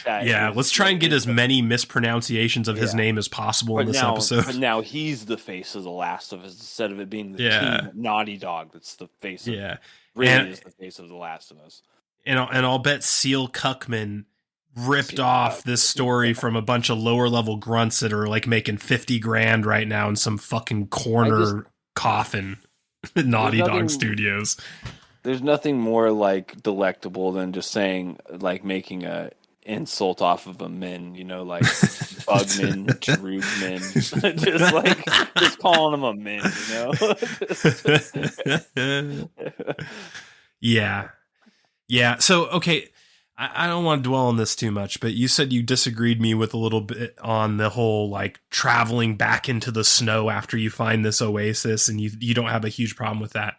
Let's try and get as many mispronunciations of his name as possible in this episode. But now he's the face of The Last of Us instead of it being the team Naughty Dog that's the face of it. Really is the face of The Last of Us. And I'll bet Seal Cuckman ripped off this story from a bunch of lower level grunts that are like making $50,000 right now in some fucking corner coffin at Naughty Dog Studios. There's nothing more like delectable than just saying like making a insult off of a min, like Bugman, Droopman, just calling him a min, Yeah. So, okay, I don't want to dwell on this too much, but you said you disagreed me with a little bit on the whole like traveling back into the snow after you find this oasis, and you don't have a huge problem with that.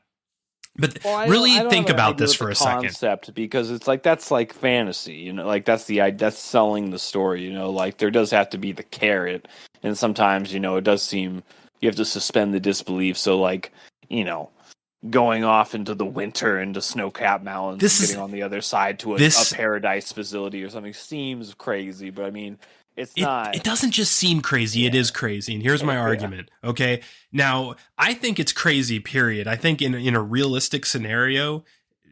But really think about this for a second. Because it's like that's like fantasy, like that's selling the story, like there does have to be the carrot, and sometimes it does seem you have to suspend the disbelief. So like going off into the winter into snow-capped mountains, getting on the other side to a paradise facility or something seems crazy, but I mean It's It not. it doesn't just seem crazy, it is crazy. And here's my argument, okay? Now, I think it's crazy, period. I think in a realistic scenario,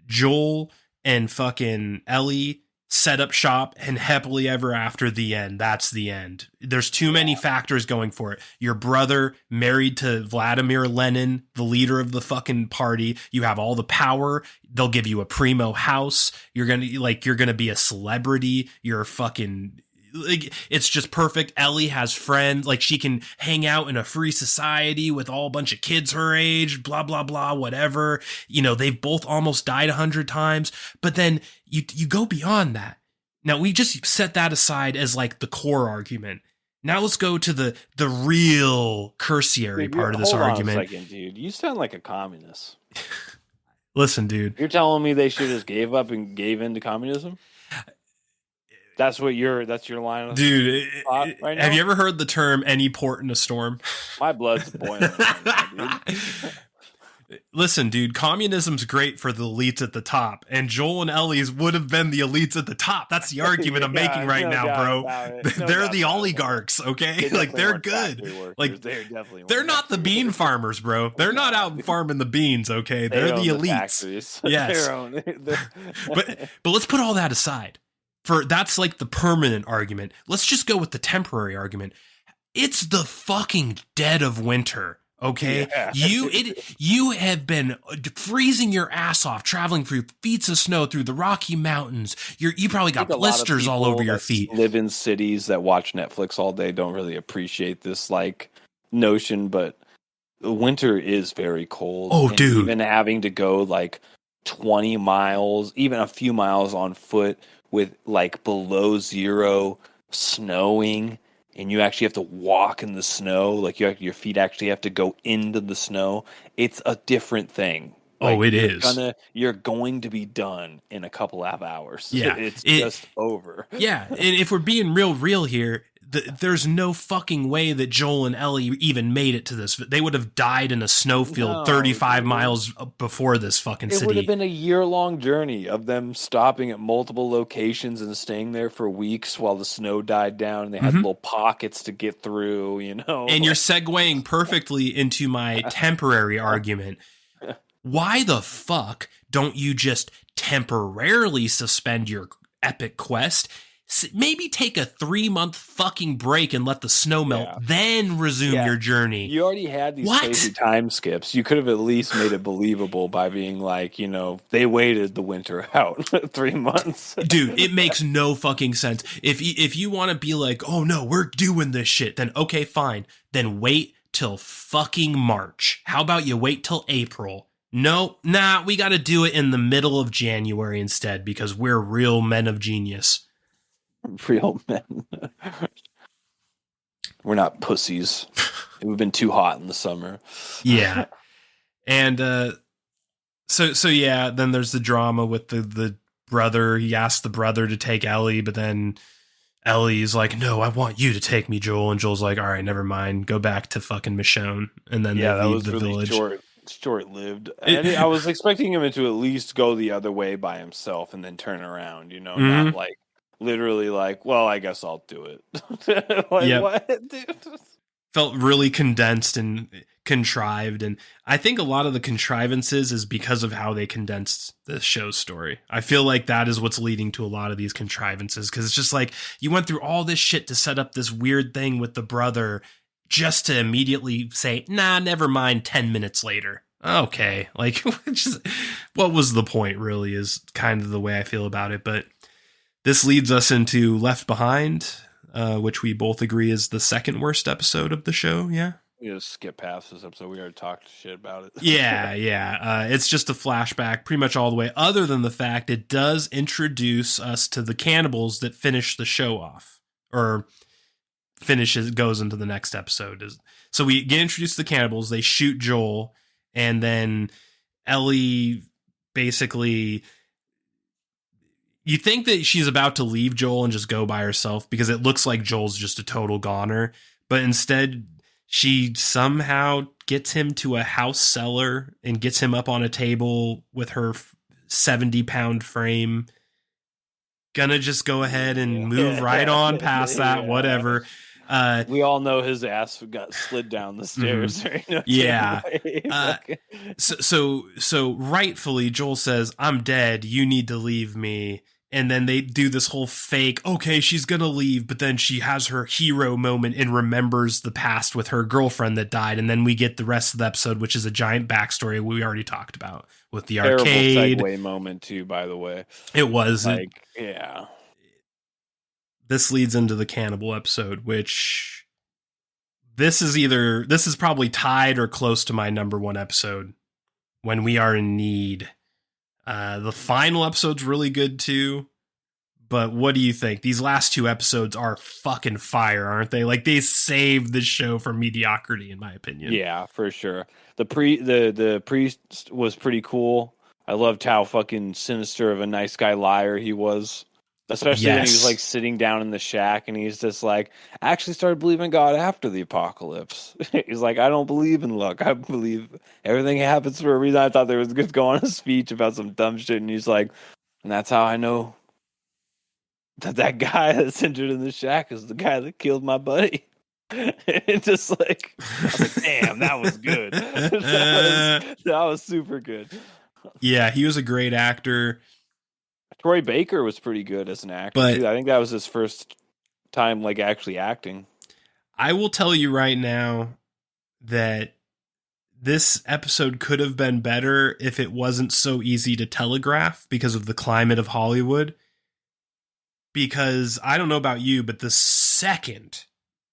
Joel and fucking Ellie set up shop and happily ever after the end. That's the end. There's too many factors going for it. Your brother married to Vladimir Lenin, the leader of the fucking party. You have all the power. They'll give you a primo house. You're going to be a celebrity. You're fucking, like, it's just perfect. Ellie has friends, like she can hang out in a free society with all a bunch of kids her age, blah, blah, blah, whatever. You know, they've both almost died 100 times, but then you go beyond that. Now we just set that aside as like the core argument. Now let's go to the real cursory part of this argument. Hold on a second, dude. You sound like a communist. Listen, dude. You're telling me they should just gave up and gave into communism? That's your line of thought right now? Have you ever heard the term any port in a storm? My blood's boiling right now, dude. Listen, dude, communism's great for the elites at the top, and Joel and Ellie's would have been the elites at the top. That's the argument I'm making right now, bro. They're the oligarchs, okay? Like, they're good. Like, they're not the bean farmers, bro. They're not out farming the beans, okay? They're the elites. Yes. But let's put all that aside. That's like the permanent argument. Let's just go with the temporary argument. It's the fucking dead of winter. Okay, yeah. You have been freezing your ass off, traveling through feet of snow through the Rocky Mountains. You probably got blisters all over your feet. Live in cities that watch Netflix all day don't really appreciate this like notion, but winter is very cold. Oh, and dude, even having to go like 20 miles, even a few miles on foot with like below zero snowing. And you actually have to walk in the snow, like your feet actually have to go into the snow. It's a different thing. Like, it is. You're going to be done in a couple of hours. Yeah, it's just over. Yeah, and if we're being real here, there's no fucking way that Joel and Ellie even made it to this. They would have died in a snowfield 35 miles before this fucking city. It would have been a year-long journey of them stopping at multiple locations and staying there for weeks while the snow died down. And they had little pockets to get through, you know. And you're segueing perfectly into my temporary argument. Why the fuck don't you just temporarily suspend your epic quest? Maybe take a 3-month fucking break and let the snow melt, then resume your journey. You already had these crazy time skips. You could have at least made it believable by being like, you know, they waited the winter out 3 months. Dude, it makes no fucking sense. If you want to be like, oh no, we're doing this shit, then okay, fine. Then wait till fucking March. How about you wait till April? No, we got to do it in the middle of January instead because we're real men of genius. Real men. We're not pussies. We've been too hot in the summer. Yeah. And so yeah, then there's the drama with the brother. He asked the brother to take Ellie, but then Ellie's like, no, I want you to take me, Joel. And Joel's like, all right, never mind. Go back to fucking Michonne. And then they leave the village. Short-lived. I was expecting him to at least go the other way by himself and then turn around, you know, not like literally like, well, I guess I'll do it. What, dude? Felt really condensed and contrived. And I think a lot of the contrivances is because of how they condensed the show's story. I feel like that is what's leading to a lot of these contrivances. Cause it's just like, you went through all this shit to set up this weird thing with the brother just to immediately say, nah, never mind 10 minutes later. Okay. Like, what was the point really is kind of the way I feel about it. But this leads us into Left Behind, which we both agree is the second worst episode of the show. Yeah. We just skip past this episode. We already talked shit about it. Yeah. It's just a flashback pretty much all the way, other than the fact it does introduce us to the cannibals that finish the show off, or goes into the next episode. So we get introduced to the cannibals. They shoot Joel, and then Ellie basically, you think that she's about to leave Joel and just go by herself because it looks like Joel's just a total goner, but instead she somehow gets him to a house cellar and gets him up on a table with her 70-pound frame, gonna just go ahead and move right on past that. Whatever. We all know his ass got slid down the stairs. Right? Yeah. So rightfully, Joel says, "I'm dead. You need to leave me." And then they do this whole fake, okay, she's going to leave, but then she has her hero moment and remembers the past with her girlfriend that died. And then we get the rest of the episode, which is a giant backstory we already talked about with the arcade. Terrible segue moment too, by the way. It was. Yeah. This leads into the cannibal episode, which this is probably tied or close to my number one episode, When We Are in Need. The final episode's really good too, but what do you think? These last two episodes are fucking fire, aren't they? Like, they saved the show from mediocrity, in my opinion. Yeah, for sure. The priest was pretty cool. I loved how fucking sinister of a nice guy liar he was. Especially when he was like sitting down in the shack and he's just like, I actually started believing God after the apocalypse. He's like, I don't believe in luck. I believe everything happens for a reason. I thought there was going to go on a speech about some dumb shit. And he's like, and that's how I know that guy that's injured in the shack is the guy that killed my buddy. It's just like, I was like, damn, that was good. that was super good. Yeah, he was a great actor. Troy Baker was pretty good as an actor, but too. I think that was his first time, like, actually acting. I will tell you right now that this episode could have been better if it wasn't so easy to telegraph because of the climate of Hollywood. Because I don't know about you, but the second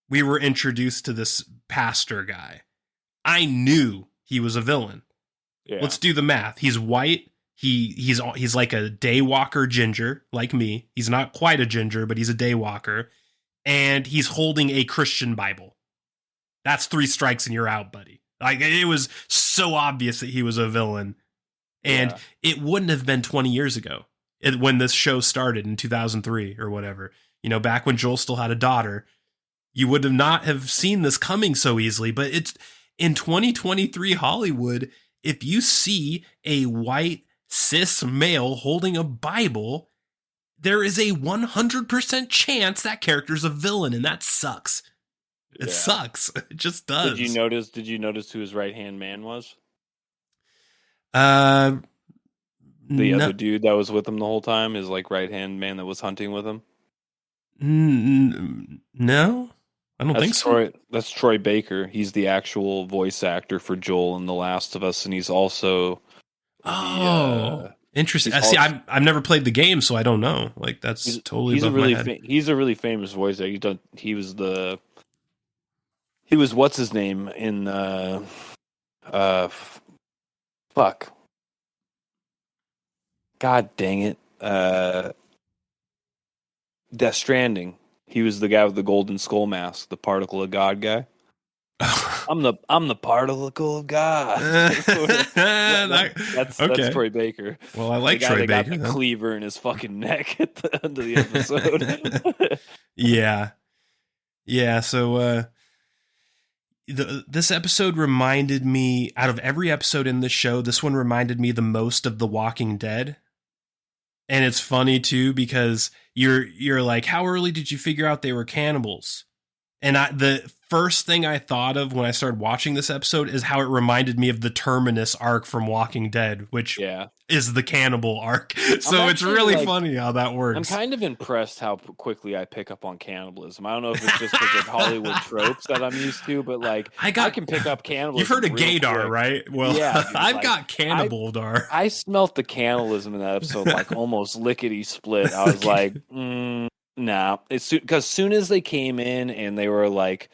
we were introduced to this pastor guy, I knew he was a villain. Yeah. Let's do the math. He's white. He's like a daywalker ginger, like me. He's not quite a ginger, but he's a daywalker. And he's holding a Christian Bible. That's 3 strikes and you're out, buddy. Like, it was so obvious that he was a villain. And it wouldn't have been 20 years ago when this show started in 2003 or whatever. You know, back when Joel still had a daughter, you would not have seen this coming so easily. But it's in 2023 Hollywood, if you see a white cis male holding a Bible, there is a 100% chance that character's a villain, and that sucks. It sucks. It just does. Did you notice who his right-hand man was? The other dude that was with him the whole time, his like right-hand man that was hunting with him? No. I don't think so. That's Troy Baker. He's the actual voice actor for Joel in The Last of Us, and he's also interesting. See, I've never played the game, so I don't know. Like, that's totally above my head. He's a really famous voice actor. He was what's his name in fuck. God dang it. Death Stranding. He was the guy with the golden skull mask, the particle of God guy. I'm the particle of God. That's Troy Baker. Well, I like the guy Troy that Baker. Got the cleaver in his fucking neck at the end of the episode. Yeah. So this episode reminded me, out of every episode in the show, this one reminded me the most of The Walking Dead. And it's funny too because you're like, how early did you figure out they were cannibals? And the first thing I thought of when I started watching this episode is how it reminded me of the Terminus arc from Walking Dead, which is the cannibal arc. So it's really funny how that works. I'm kind of impressed how quickly I pick up on cannibalism. I don't know if it's just because of Hollywood tropes that I'm used to, but like I can pick up cannibalism. You've heard of gaydar, quick. Right? Well, yeah, I've got cannibaldar. I smelt the cannibalism in that episode like almost lickety split. I was like, nah. It's because soon as they came in and they were like,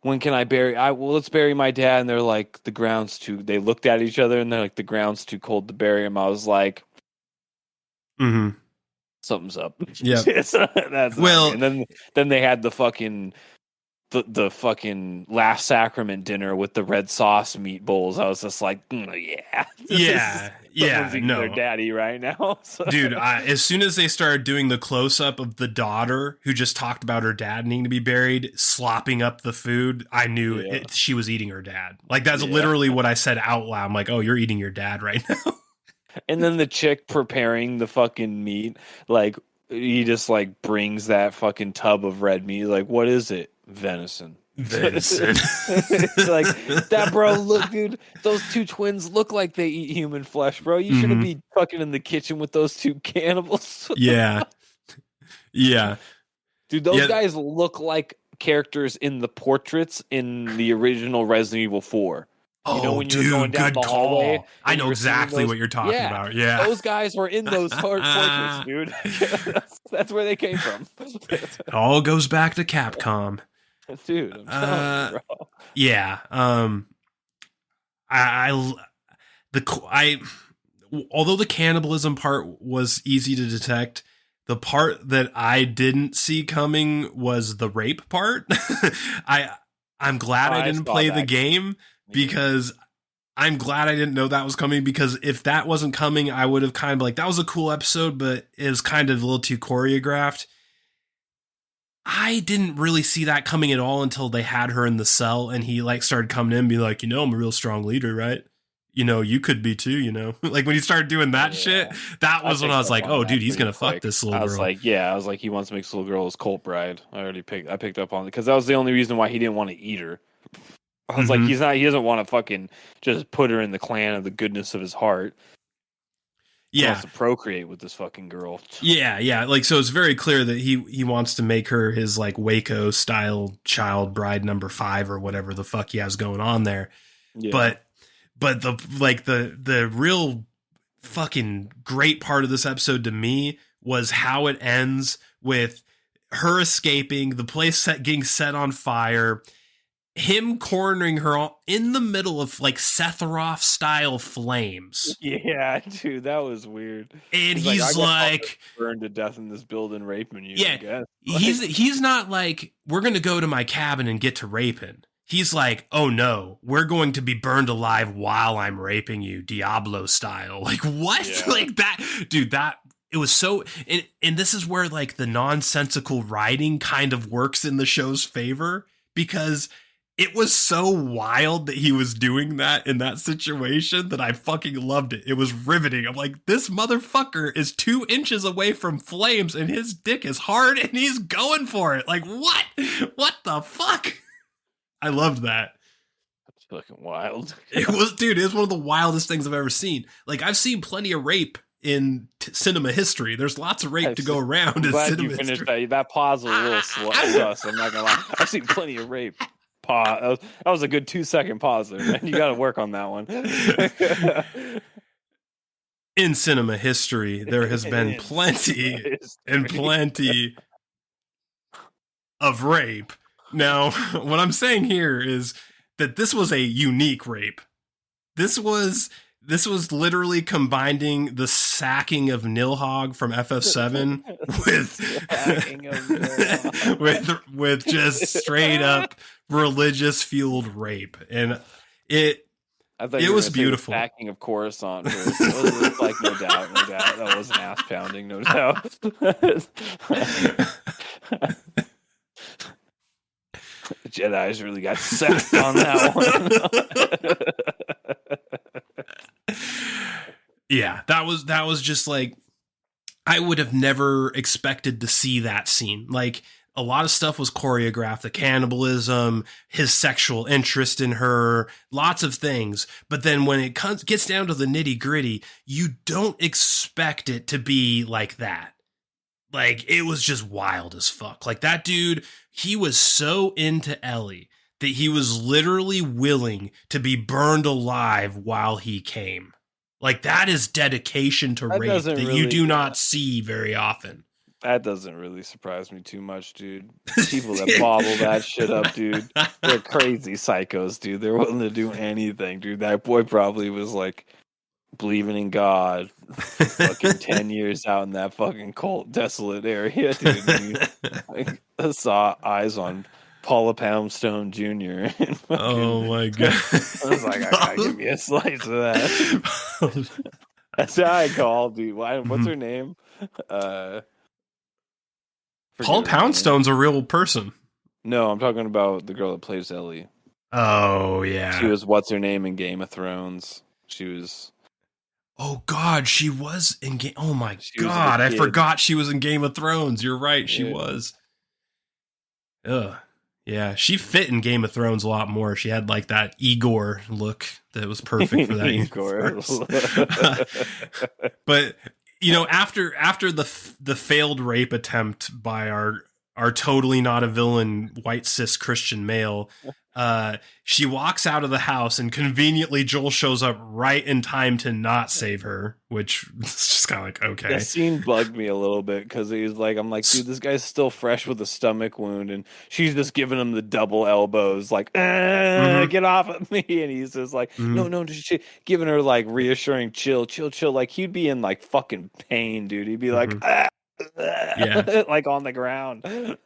when can I bury? Let's bury my dad. And they're like, the ground's too. They looked at each other and they're like, the ground's too cold to bury him. I was like, something's up. Yeah, that's well. And then they had the fucking the fucking Last Sacrament dinner with the red sauce meatballs. I was just like, yeah. No, their daddy right now, so. Dude. As soon as they started doing the close up of the daughter who just talked about her dad needing to be buried, slopping up the food, I knew she was eating her dad. Like that's literally what I said out loud. I'm like, oh, you're eating your dad right now. And then the chick preparing the fucking meat, like he just like brings that fucking tub of red meat. Like, what is it? Venison. Venison. It's like that, bro. Look, dude, those two twins look like they eat human flesh, bro. You shouldn't be fucking in the kitchen with those two cannibals. Yeah. Dude, those guys look like characters in the portraits in the original Resident Evil 4. Oh, you know, when you're going down good the hallway, call. I know exactly what you're talking about. Yeah. Those guys were in those portraits, dude. That's where they came from. It all goes back to Capcom. Dude, I'm telling you, bro. Yeah. Although the cannibalism part was easy to detect, the part that I didn't see coming was the rape part. I'm glad I didn't play the game, because I'm glad I didn't know that was coming, because if that wasn't coming, I would have kind of like, that was a cool episode, but it was kind of a little too choreographed. I didn't really see that coming at all until they had her in the cell and he like started coming in and be like, I'm a real strong leader, right? You could be too, like when he started doing that shit, that was when I was like, oh dude, he's going to fuck this little girl. I was like, he wants to make this little girl his cult bride. I picked up on it because that was the only reason why he didn't want to eat her. I was like, he doesn't want to fucking just put her in the clan of the goodness of his heart. He wants to procreate with this fucking girl. Yeah. Like, so it's very clear that he wants to make her his like Waco style child bride number 5 or whatever the fuck he has going on there. Yeah. But the real fucking great part of this episode to me was how it ends with her escaping, the place getting set on fire, him cornering her in the middle of like Sephiroth style flames. Yeah, dude, that was weird. And he's like burned to death in this building raping you. Yeah, I guess. He's not like, we're gonna go to my cabin and get to raping. He's like, oh no, we're going to be burned alive while I'm raping you, Diablo style. Like what? Yeah. Like that, dude. It was so, and this is where like the nonsensical writing kind of works in the show's favor, because it was so wild that he was doing that in that situation that I fucking loved it. It was riveting. I'm like, this motherfucker is 2 inches away from flames and his dick is hard and he's going for it. Like, what? What the fuck? I loved that. That's fucking wild. It was one of the wildest things I've ever seen. Like, I've seen plenty of rape in cinema history. There's lots of rape to go around in cinema history. That pause was a little slow, so I'm not gonna lie. I've seen plenty of rape. Pause. That was a good 2-second pause there, man. You got to work on that one. In cinema history, there has been plenty of rape. Now, what I'm saying here is that this was a unique rape. This was literally combining the sacking of Nilhogg from FF7 with just straight up religious fueled rape, and it was beautiful. Sacking of Coruscant. It was like no doubt, that was an ass pounding, no doubt. The Jedi's really got sacked on that one. Yeah, that was just like, I would have never expected to see that scene. Like, a lot of stuff was choreographed, the cannibalism, his sexual interest in her, lots of things. But then when it gets down to the nitty gritty, you don't expect it to be like that. Like, it was just wild as fuck. Like, that dude, he was so into Ellie that he was literally willing to be burned alive while he came. Like, that is dedication to rape that you do not see very often. That doesn't really surprise me too much, dude. People that bottle that shit up, dude, they're crazy psychos, dude. They're willing to do anything, dude. That boy probably was like believing in God for fucking 10 years out in that fucking cold, desolate area, dude. I saw eyes on Paula Poundstone Jr. And oh my God. I was like, I gotta give me a slice of that. That's how I call, dude. What's her name? Paul Poundstone's a real person. No, I'm talking about the girl that plays Ellie. Oh, yeah. She was what's her name in Game of Thrones. She was Oh God, she was in Game. Oh my She was the God, I kid. forgot she was in Game of Thrones. You're right, she Yeah. was. Ugh. Yeah, she fit in Game of Thrones a lot more. She had like that Igor look that was perfect for that universe. But after the failed rape attempt by our totally not a villain white cis Christian male, she walks out of the house, and conveniently Joel shows up right in time to not save her, which is just kind of like, okay. That scene bugged me a little bit because I'm like, dude, this guy's still fresh with a stomach wound, and she's just giving him the double elbows, like, get off of me, and he's just like, no, just giving her like reassuring, chill, like he'd be in like fucking pain, dude. He'd be like, yeah, like on the ground.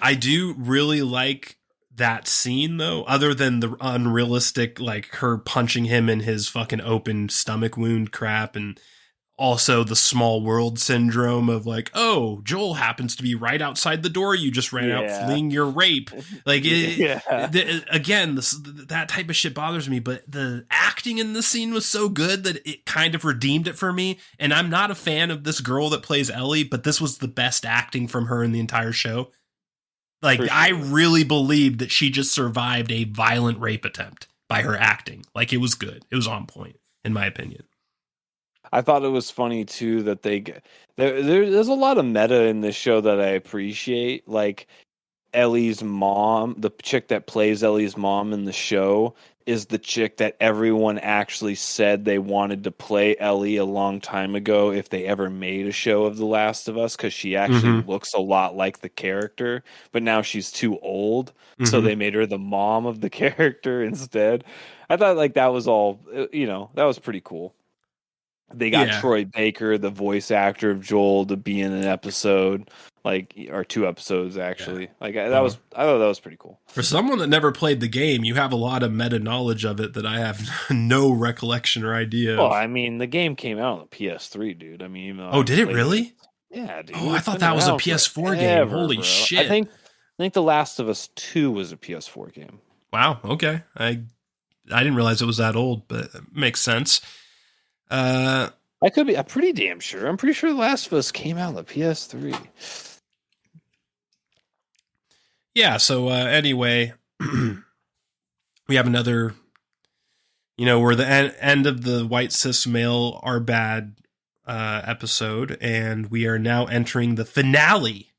I do really like that scene though, other than the unrealistic, like her punching him in his fucking open stomach wound crap, and also the small world syndrome of like, oh, Joel happens to be right outside the door you just ran out fleeing your rape. Like, again, that type of shit bothers me, but the acting in this scene was so good that it kind of redeemed it for me. And I'm not a fan of this girl that plays Ellie, but this was the best acting from her in the entire show. Like, sure. I really believed that she just survived a violent rape attempt by her acting. Like, it was good. It was on point, in my opinion. I thought it was funny too that there's a lot of meta in this show that I appreciate. Like Ellie's mom, the chick that plays Ellie's mom in the show, is the chick that everyone actually said they wanted to play Ellie a long time ago if they ever made a show of The Last of Us, because she actually looks a lot like the character, but now she's too old, so they made her the mom of the character instead. I thought like that was all, that was pretty cool. They got Troy Baker, the voice actor of Joel, to be in an episode, or 2 episodes actually. Yeah. I thought that was pretty cool. For someone that never played the game, you have a lot of meta knowledge of it that I have no recollection or idea. Well, I mean, the game came out on the PS3, dude. I mean, did it really? Yeah, dude. Oh, I thought that was a PS4 game. Holy shit! I think The Last of Us 2 was a PS4 game. Wow. Okay, I didn't realize it was that old, but it makes sense. I could be. I'm pretty damn sure. I'm pretty sure The Last of Us came out on the PS3. Yeah. So anyway, we have another. We're the end of the white cis male are bad episode, and we are now entering the finale,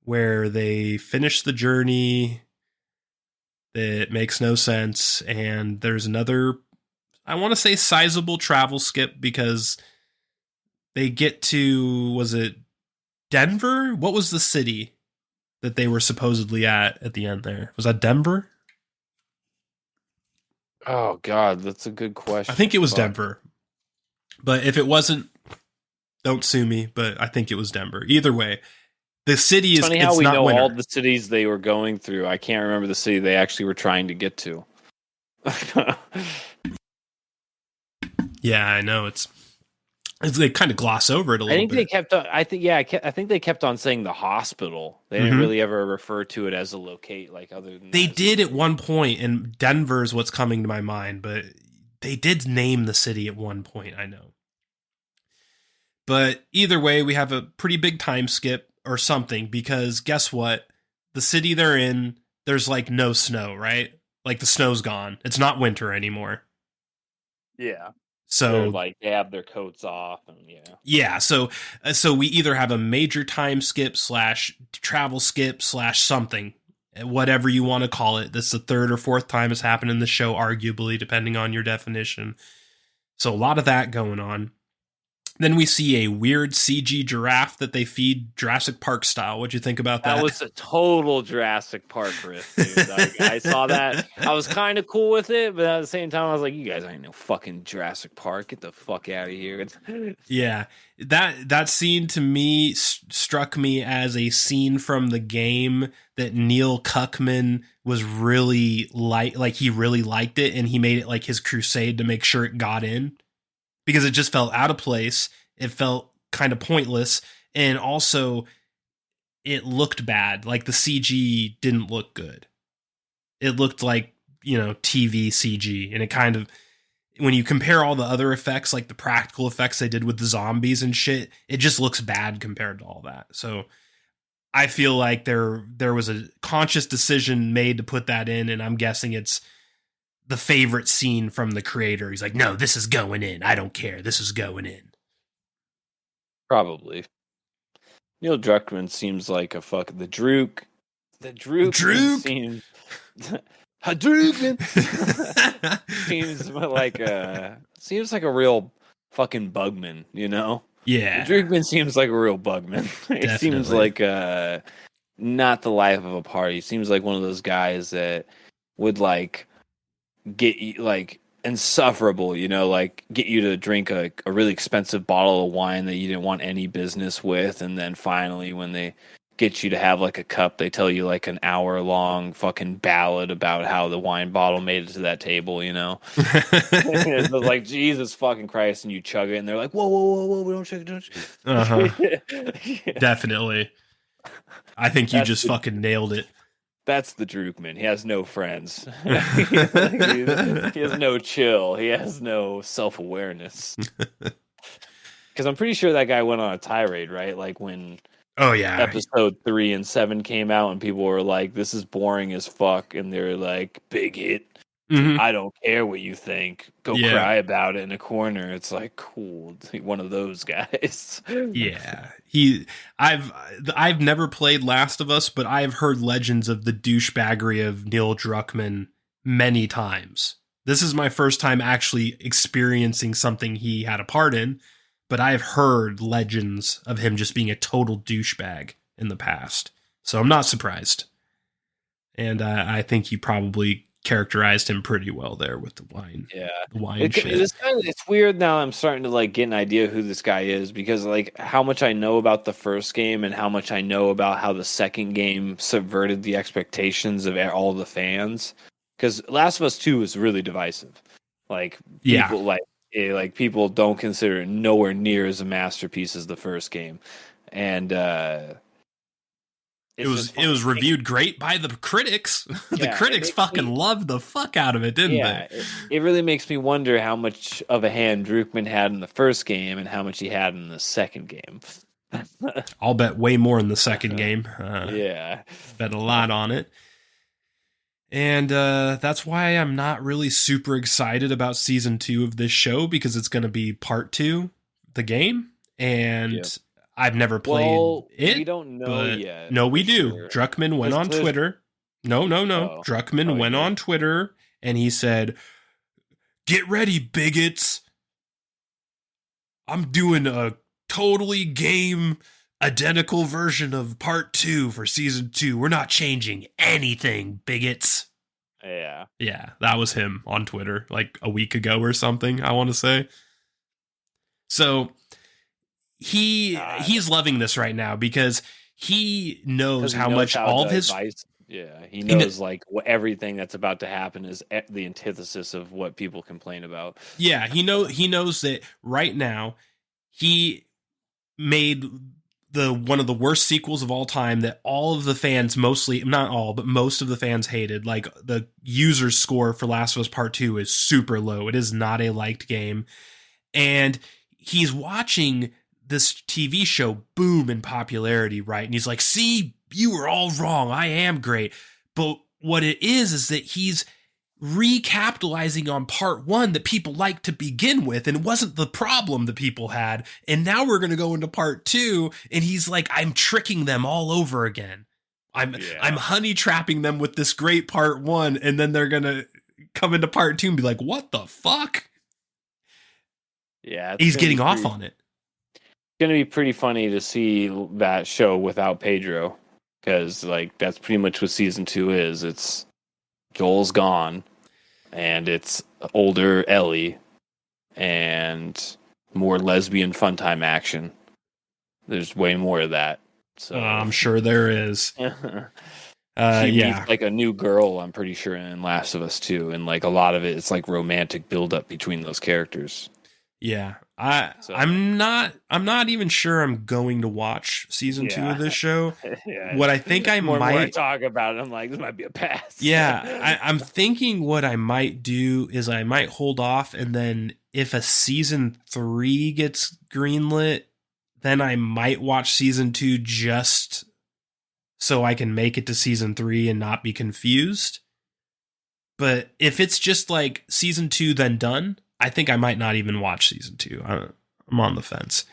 where they finish the journey. That makes no sense, and there's another, I want to say, sizable travel skip, because they get to, was it Denver? What was the city that they were supposedly at the end there? Was that Denver? Oh, God, that's a good question. I think it was Denver. But if it wasn't, don't sue me, but I think it was Denver. Either way, the city is, funny how we know all the cities they were going through. I can't remember the city they actually were trying to get to. Yeah, I know they kind of gloss over it a little bit. They kept on. I think they kept on saying the hospital. They didn't really ever refer to it as a locate. Like other than they did at one point, and Denver is what's coming to my mind. But they did name the city at one point. I know. But either way, we have a pretty big time skip or something, because guess what? The city they're in, there's like no snow, right? Like the snow's gone. It's not winter anymore. Yeah. So they have their coats off, and So we either have a major time skip / travel skip / something, whatever you want to call it. This is the 3rd or 4th time it's happened in the show, arguably, depending on your definition. So a lot of that going on. Then we see a weird CG giraffe that they feed Jurassic Park style. What'd you think about that? That was a total Jurassic Park riff, dude. I saw that. I was kind of cool with it, but at the same time, I was like, you guys ain't no fucking Jurassic Park. Get the fuck out of here. Yeah. That scene to me struck me as a scene from the game that Neil Cuckman was really like he really liked it, and he made it like his crusade to make sure it got in. Because it just felt out of place. It felt kind of pointless. And also, it looked bad. Like, the CG didn't look good. It looked like, TV CG. And when you compare all the other effects, like the practical effects they did with the zombies and shit, it just looks bad compared to all that. So I feel like there was a conscious decision made to put that in, and I'm guessing it's the favorite scene from the creator. He's like, no, this is going in. I don't care. This is going in. Probably. Neil Druckmann seems like a fuck. The Drook seems. Hadouken seems like a real fucking bugman, you know? Yeah. Drookman seems like a real bugman. He seems like not the life of a party. He seems like one of those guys that would like get you like insufferable, you know, like get you to drink a really expensive bottle of wine that you didn't want any business with, and then finally when they get you to have like a cup, they tell you like an hour long fucking ballad about how the wine bottle made it to that table, you know? It's like, Jesus fucking Christ, and you chug it and they're like, whoa, we don't chug it. Yeah. Definitely. I think you just fucking nailed it. That's the Drookman. He has no friends. He has no chill. He has no self-awareness. Because I'm pretty sure that guy went on a tirade, right? Like when episode 3 and 7 came out and people were like, this is boring as fuck. And they're like, big hit. Mm-hmm. I don't care what you think. Go cry about it in a corner. It's like, cool. One of those guys. Yeah. I've never played Last of Us, but I've heard legends of the douchebaggery of Neil Druckmann many times. This is my first time actually experiencing something he had a part in, but I've heard legends of him just being a total douchebag in the past. So I'm not surprised. And I think you probably characterized him pretty well there with the wine. Yeah, the wine shit. It's weird now. I'm starting to like get an idea who this guy is, because like how much I know about the first game and how much I know about how the second game subverted the expectations of all the fans. Because Last of Us 2 was really divisive. Like people people don't consider it nowhere near as a masterpiece as the first game, and it was reviewed great by the critics. The critics fucking loved the fuck out of it, didn't they? It really makes me wonder how much of a hand Druckmann had in the first game and how much he had in the second game. I'll bet way more in the second game. Bet a lot on it. And that's why I'm not really super excited about season 2 of this show, because it's going to be part 2, the game. And I've never played it. We don't know yet. No, we do. Sure. Druckmann went on Twitter. No. Druckmann went on Twitter and he said, "Get ready, bigots. I'm doing a totally game identical version of part 2 for season 2. We're not changing anything, bigots." Yeah, that was him on Twitter like a week ago or something, I want to say. So he's loving this right now because he knows how much all of his advice. He knows like everything that's about to happen is the antithesis of what people complain about. Yeah, he knows that right now he made one of the worst sequels of all time that all of the fans, mostly, not all, but most of the fans hated. Like the user score for Last of Us Part 2 is super low. It is not a liked game. And he's watching this TV show boom in popularity, right? And he's like, see, you were all wrong. I am great. But what it is that he's recapitalizing on part 1 that people liked to begin with, and it wasn't the problem that people had. And now we're going to go into part 2, and he's like, I'm tricking them all over again. I'm honey trapping them with this great part 1, and then they're going to come into part 2 and be like, what the fuck? Yeah. He's getting off on it. It's going to be pretty funny to see that show without Pedro, because like that's pretty much what season 2 is. It's Joel's gone, and it's older Ellie, and more lesbian fun time action. There's way more of that. So I'm sure there is. She meets like a new girl, I'm pretty sure, in Last of Us 2, and like a lot of it's like romantic buildup between those characters. Yeah, So, I'm not even sure I'm going to watch season 2 of this show. Yeah, What I think I more and more I might talk about it, I'm like, this might be a pass. Yeah, I'm thinking what I might do is I might hold off, and then if a season 3 gets greenlit, then I might watch season 2 just so I can make it to season 3 and not be confused. But if it's just like season 2 then done, I think I might not even watch season 2. I'm on the fence.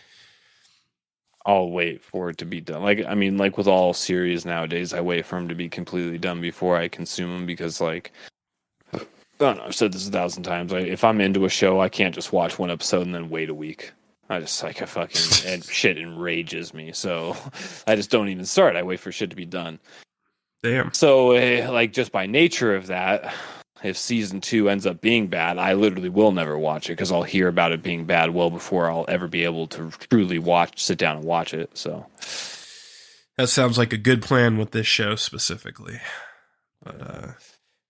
I'll wait for it to be done. Like, I mean, like with all series nowadays, I wait for them to be completely done before I consume them because, like, I don't know, I've said this 1,000 times. If I'm into a show, I can't just watch one episode and then wait a week. I fucking, and shit enrages me. So I just don't even start. I wait for shit to be done. Damn. So, like, just by nature of that, if season 2 ends up being bad, I literally will never watch it because I'll hear about it being bad well before I'll ever be able to truly sit down and watch it. So that sounds like a good plan with this show specifically. But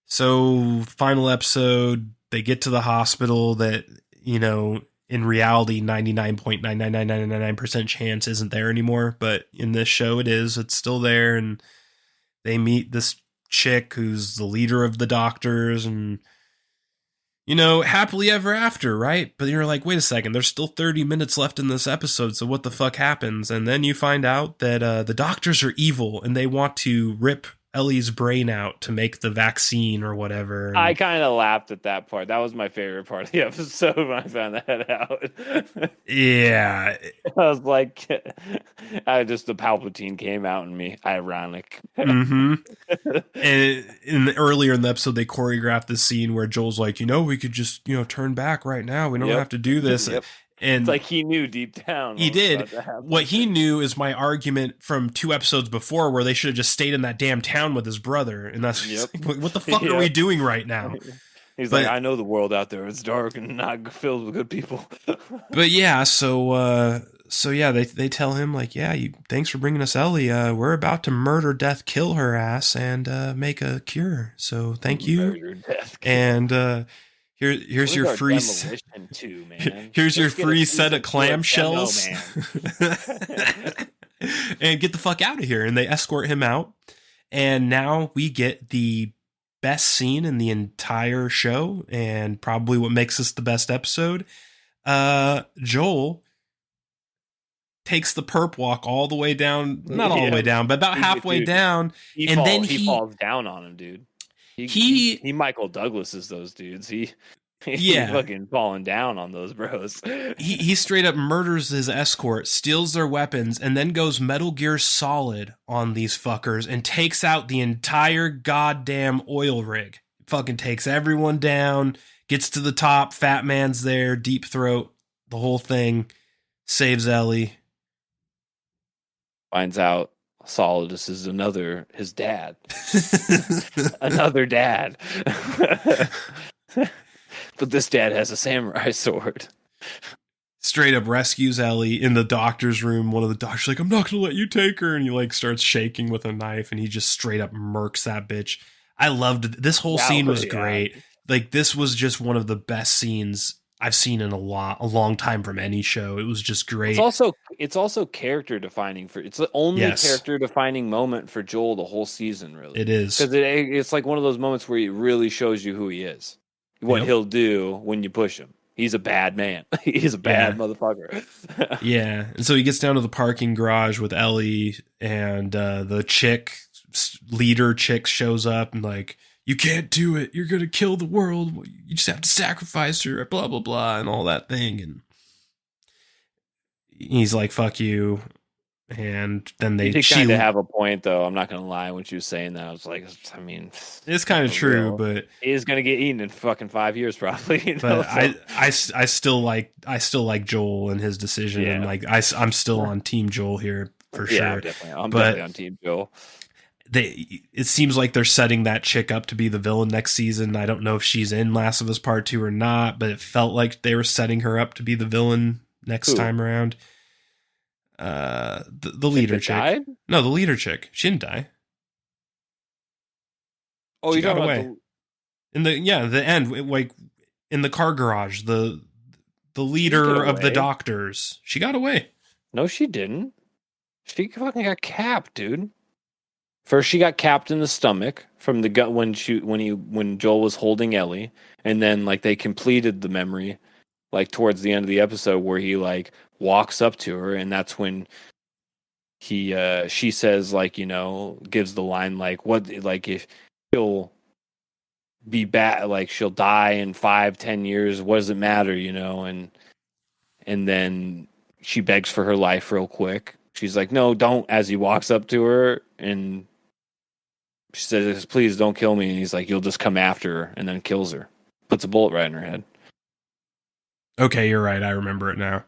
so final episode, they get to the hospital that, you know, in reality 99.99999% chance isn't there anymore, but in this show it is. It's still there, and they meet this chick who's the leader of the doctors, and, you know, happily ever after, right? But you're like, wait a second, there's still 30 minutes left in this episode, so what the fuck happens? And then you find out that the doctors are evil and they want to rip Ellie's brain out to make the vaccine or whatever. And I kind of laughed at that part. That was my favorite part of the episode when I found that out. Yeah. I was like, the Palpatine came out in me. Ironic. Mm-hmm. And earlier in the episode, they choreographed this scene where Joel's like, you know, we could just, you know, turn back right now. We don't have to do this. Yep. And it's like he knew deep down. He did. What he knew is my argument from 2 episodes before, where they should have just stayed in that damn town with his brother. And that's like, what the fuck are we doing right now? He's like, I know the world out there is dark and not filled with good people. But yeah, so yeah, they tell him like, yeah, thanks for bringing us Ellie. We're about to murder, death, kill her ass, and make a cure. So thank you. Murder, death, and here's your free too, man. Here's your free set of clamshells. And get the fuck out of here. And they escort him out. And now we get the best scene in the entire show, and probably what makes this the best episode. Joel takes the perp walk all the way down, not all the way down, but about halfway down. Then he falls down on him, dude. He Michael Douglases those dudes. He's fucking falling down on those bros. He straight up murders his escort, steals their weapons, and then goes Metal Gear Solid on these fuckers and takes out the entire goddamn oil rig. Fucking takes everyone down, gets to the top, Fat Man's there, deep throat, the whole thing, saves Ellie. Finds out Solidus is his dad. Another dad. But this dad has a samurai sword. Straight up rescues Ellie in the doctor's room. One of the doctors like, I'm not going to let you take her. And he like starts shaking with a knife, and he just straight up murks that bitch. I loved it. This whole scene was great. Like, this was just one of the best scenes I've seen in a long time from any show. It was just great. It's also character defining it's the only character defining moment for Joel the whole season, really. It is. Because it's like one of those moments where he really shows you who he is. What he'll do when you push him. He's a bad man. He's a bad motherfucker. Yeah. And so he gets down to the parking garage with Ellie, and the leader chick shows up and like, you can't do it. You're going to kill the world. You just have to sacrifice her, blah, blah, blah, and all that thing. And he's like, fuck you. And then they kind of have a point, though. I'm not going to lie. When she was saying that, I was like, I mean, it's kind of true, but he is going to get eaten in fucking 5 years, probably. You know? But I still like Joel and his decision, and like I'm still on Team Joel here for sure. Yeah, definitely. I'm definitely on Team Joel. It seems like they're setting that chick up to be the villain next season. I don't know if she's in Last of Us Part 2 or not, but it felt like they were setting her up to be the villain next time around. The leader chick. Died? No, the leader chick. She didn't die. Oh, you got away in the end, like in the car garage. The the leader of the away. doctors. She got away. No, she didn't. She fucking got capped, dude. First, she got capped in the stomach from the gut when Joel was holding Ellie, and then like they completed the memory, like towards the end of the episode where he like walks up to her, and that's when she says like, you know, gives the line like, what, like if she'll be bad, like she'll die in 5-10 years, what does it matter, you know? And then she begs for her life real quick. She's like, no, don't, as he walks up to her, and she says, please don't kill me. And he's like, you'll just come after her, and then kills her. Puts a bullet right in her head. Okay, you're right. I remember it now.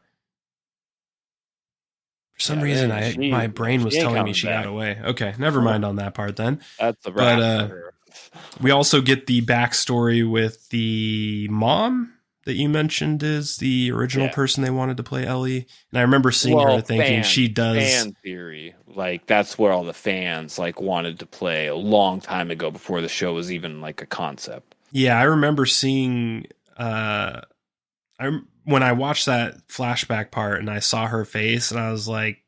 For some reason, my brain was telling me she got away. Okay, never mind on that part then. That's the wrap for her. We also get the backstory with the mom that you mentioned is the original person they wanted to play Ellie. And I remember seeing her thinking she does. Fan theory. Like, that's where all the fans like wanted to play a long time ago before the show was even like a concept. Yeah, I remember seeing... when I watched that flashback part and I saw her face and I was like,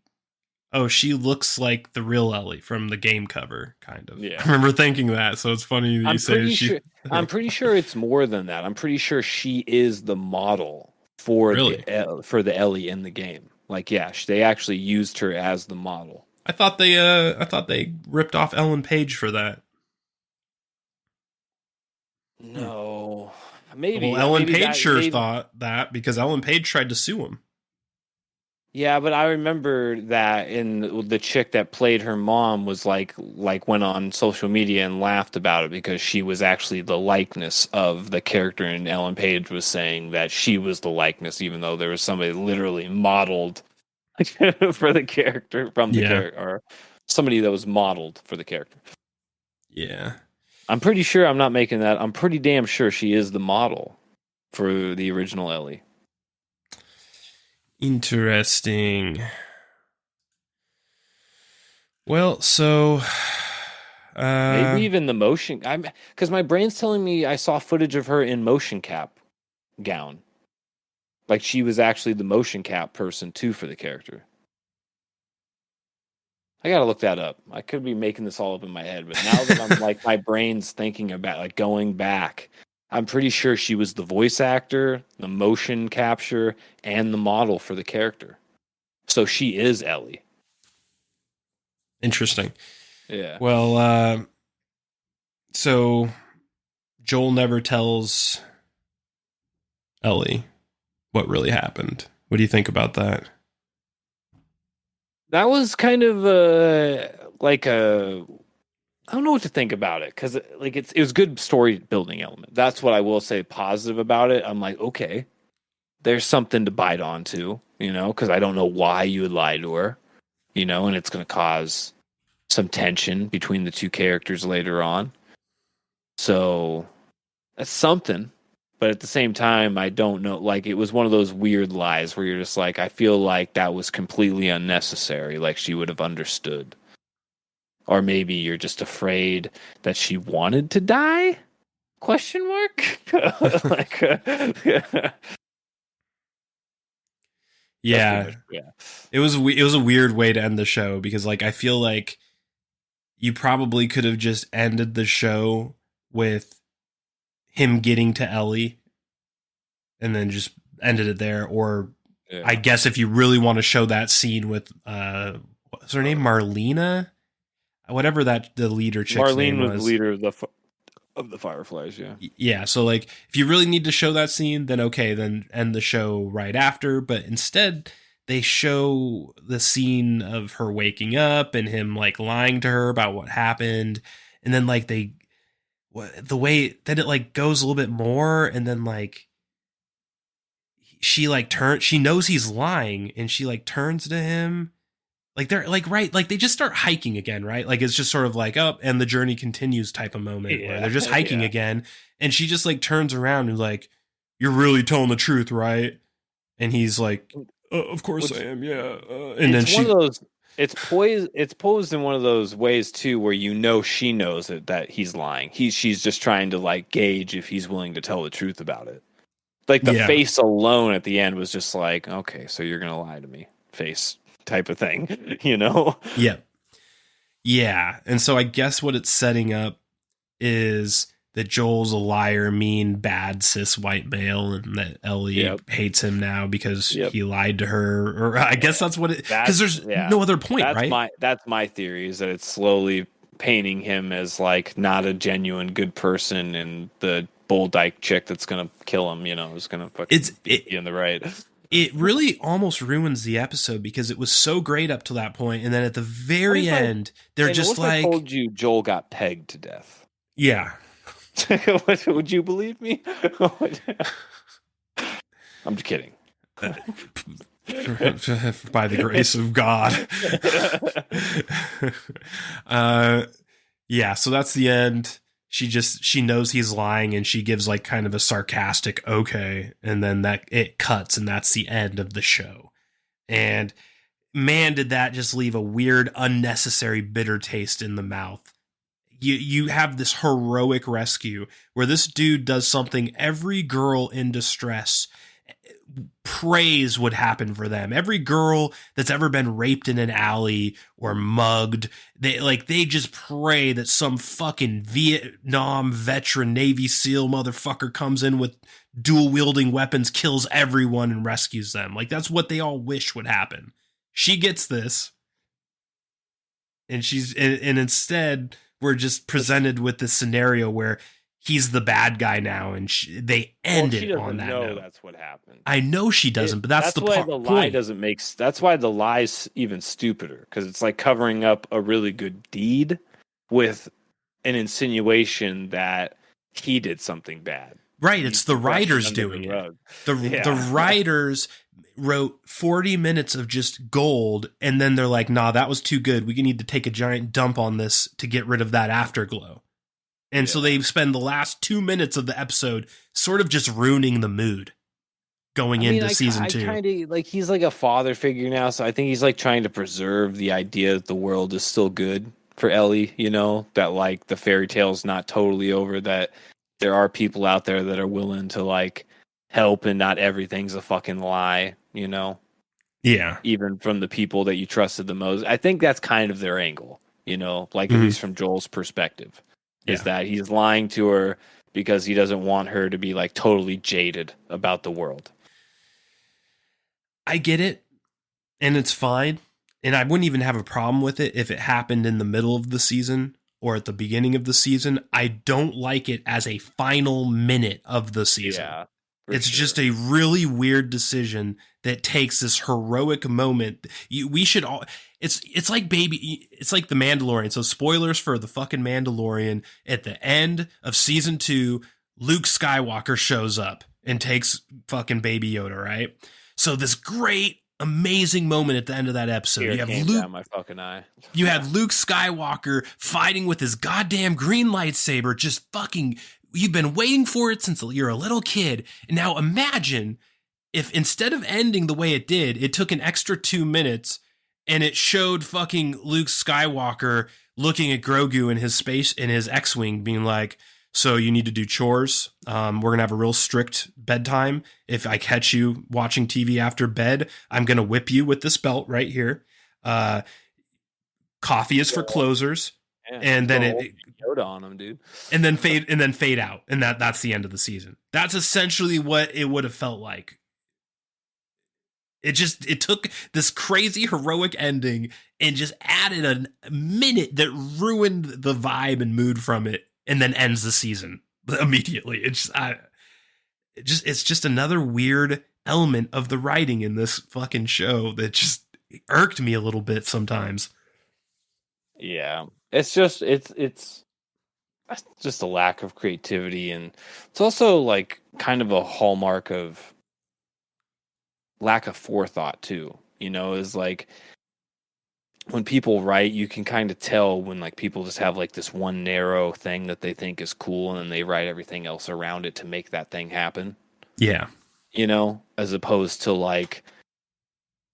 oh, she looks like the real Ellie from the game cover, kind of. Yeah. I remember thinking that, so it's funny that you say she... I'm pretty sure it's more than that. I'm pretty sure she is the model for the Ellie in the game. Like, yeah, they actually used her as the model. I thought they ripped off Ellen Page for that. No. Maybe. Well, Ellen Page thought that because Ellen Page tried to sue him. Yeah, but I remember that in the chick that played her mom was like went on social media and laughed about it because she was actually the likeness of the character, and Ellen Page was saying that she was the likeness, even though there was somebody literally modeled for the character from the character, or somebody that was modeled for the character. Yeah. I'm pretty sure I'm not making that. I'm pretty damn sure she is the model for the original Ellie. Interesting. Well, so maybe even the motion. Because my brain's telling me I saw footage of her in motion cap gown, like she was actually the motion cap person too for the character. I gotta look that up. I could be making this all up in my head, but now that I'm like my brain's thinking about like going back, I'm pretty sure she was the voice actor, the motion capture, and the model for the character. So she is Ellie. Interesting. Yeah. Well, so Joel never tells Ellie what really happened. What do you think about that? That was kind of like a... I don't know what to think about it, because like it was good story building element. That's what I will say positive about it. I'm like, okay, there's something to bite onto, you know, because I don't know why you would lie to her, you know, and it's going to cause some tension between the two characters later on. So that's something. But at the same time, I don't know. Like, it was one of those weird lies where you're just like, I feel like that was completely unnecessary. Like, she would have understood. Or maybe you're just afraid that she wanted to die? Question mark? Like, yeah. It was a weird way to end the show because, like, I feel like you probably could have just ended the show with him getting to Ellie and then just ended it there. Or I guess if you really want to show that scene with what's her name, Marlena, whatever that the leader chick's name was. Marlene was the leader of the Fireflies. Yeah. So like, if you really need to show that scene, then okay, then end the show right after. But instead, they show the scene of her waking up and him like lying to her about what happened, and then like the way that it like goes a little bit more, and then like she like she knows he's lying, and she like turns to him. Like they're like, right, like they just start hiking again, right? Like it's just sort of like up and the journey continues type of moment where they're just hiking again. And she just like turns around and like, you're really telling the truth, right? And he's like, of course I am. Yeah. And then one of those, it's posed in one of those ways too, where, you know, she knows that he's lying. She's just trying to like gauge if he's willing to tell the truth about it. Like the Yeah. face alone at the end was just like, okay, so you're gonna lie to me, face type of thing, you know? Yeah. Yeah. And so I guess what it's setting up is that Joel's a liar, mean, bad, cis white male, and that Ellie hates him now because he lied to her. Or I guess that's what it, because there's no other point, right? That's my theory, is that it's slowly painting him as like not a genuine good person, and the bull dyke chick that's gonna kill him, you know, is gonna fucking be in the right. It really almost ruins the episode because it was so great up to that point, and then at the very end, they're just like, I told you Joel got pegged to death. Yeah. Would you believe me? I'm just kidding. By the grace of God. Yeah, so that's the end. She knows he's lying, and she gives like kind of a sarcastic okay, and then that it cuts, and that's the end of the show. And man, did that just leave a weird, unnecessary bitter taste in the mouth. You have this heroic rescue where this dude does something every girl in distress prays would happen for them. Every girl that's ever been raped in an alley or mugged, they just pray that some fucking Vietnam veteran Navy SEAL motherfucker comes in with dual wielding weapons, kills everyone, and rescues them. Like, that's what they all wish would happen. She gets this, and and instead we're just presented with this scenario where he's the bad guy now, and they end it on that note. That's what happened. I know she doesn't, but that's why the lie doesn't make. That's why the lie's even stupider, because it's like covering up a really good deed with an insinuation that he did something bad. Right, it's the writers doing it. The writers wrote 40 minutes of just gold, and then they're like, nah, that was too good. We need to take a giant dump on this to get rid of that afterglow. And so they spend the last 2 minutes of the episode sort of just ruining the mood going into season 2. Kinda, like, he's like a father figure now, so I think he's like trying to preserve the idea that the world is still good for Ellie, you know, that like the fairy tale's not totally over, that there are people out there that are willing to like help, and not everything's a fucking lie, you know? Yeah. Even from the people that you trusted the most. I think that's kind of their angle, you know, like at least from Joel's perspective, is that he's lying to her because he doesn't want her to be like totally jaded about the world. I get it, and it's fine. And I wouldn't even have a problem with it if it happened in the middle of the season or at the beginning of the season. I don't like it as a final minute of the season. Yeah. It's just a really weird decision that takes this heroic moment. We should all. It's like it's like The Mandalorian. So spoilers for the fucking Mandalorian. At the end of season 2, Luke Skywalker shows up and takes fucking Baby Yoda. Right. So this great, amazing moment at the end of that episode. You have Luke. Down my fucking eye. You have Luke Skywalker fighting with his goddamn green lightsaber, just fucking. You've been waiting for it since you're a little kid. And now imagine if instead of ending the way it did, it took an extra 2 minutes and it showed fucking Luke Skywalker looking at Grogu in his X-Wing being like, so you need to do chores. We're going to have a real strict bedtime. If I catch you watching TV after bed, I'm going to whip you with this belt right here. Coffee is for closers. Yeah, and then it Yoda on him, dude. And then fade out, and that's the end of the season. That's essentially what it would have felt like. It took this crazy heroic ending and just added a minute that ruined the vibe and mood from it, and then ends the season immediately. It's just another weird element of the writing in this fucking show that just irked me a little bit sometimes. Yeah. It's just a lack of creativity, and it's also like kind of a hallmark of lack of forethought too. You know, is like when people write, you can kind of tell when like people just have like this one narrow thing that they think is cool, and then they write everything else around it to make that thing happen. Yeah. You know, as opposed to like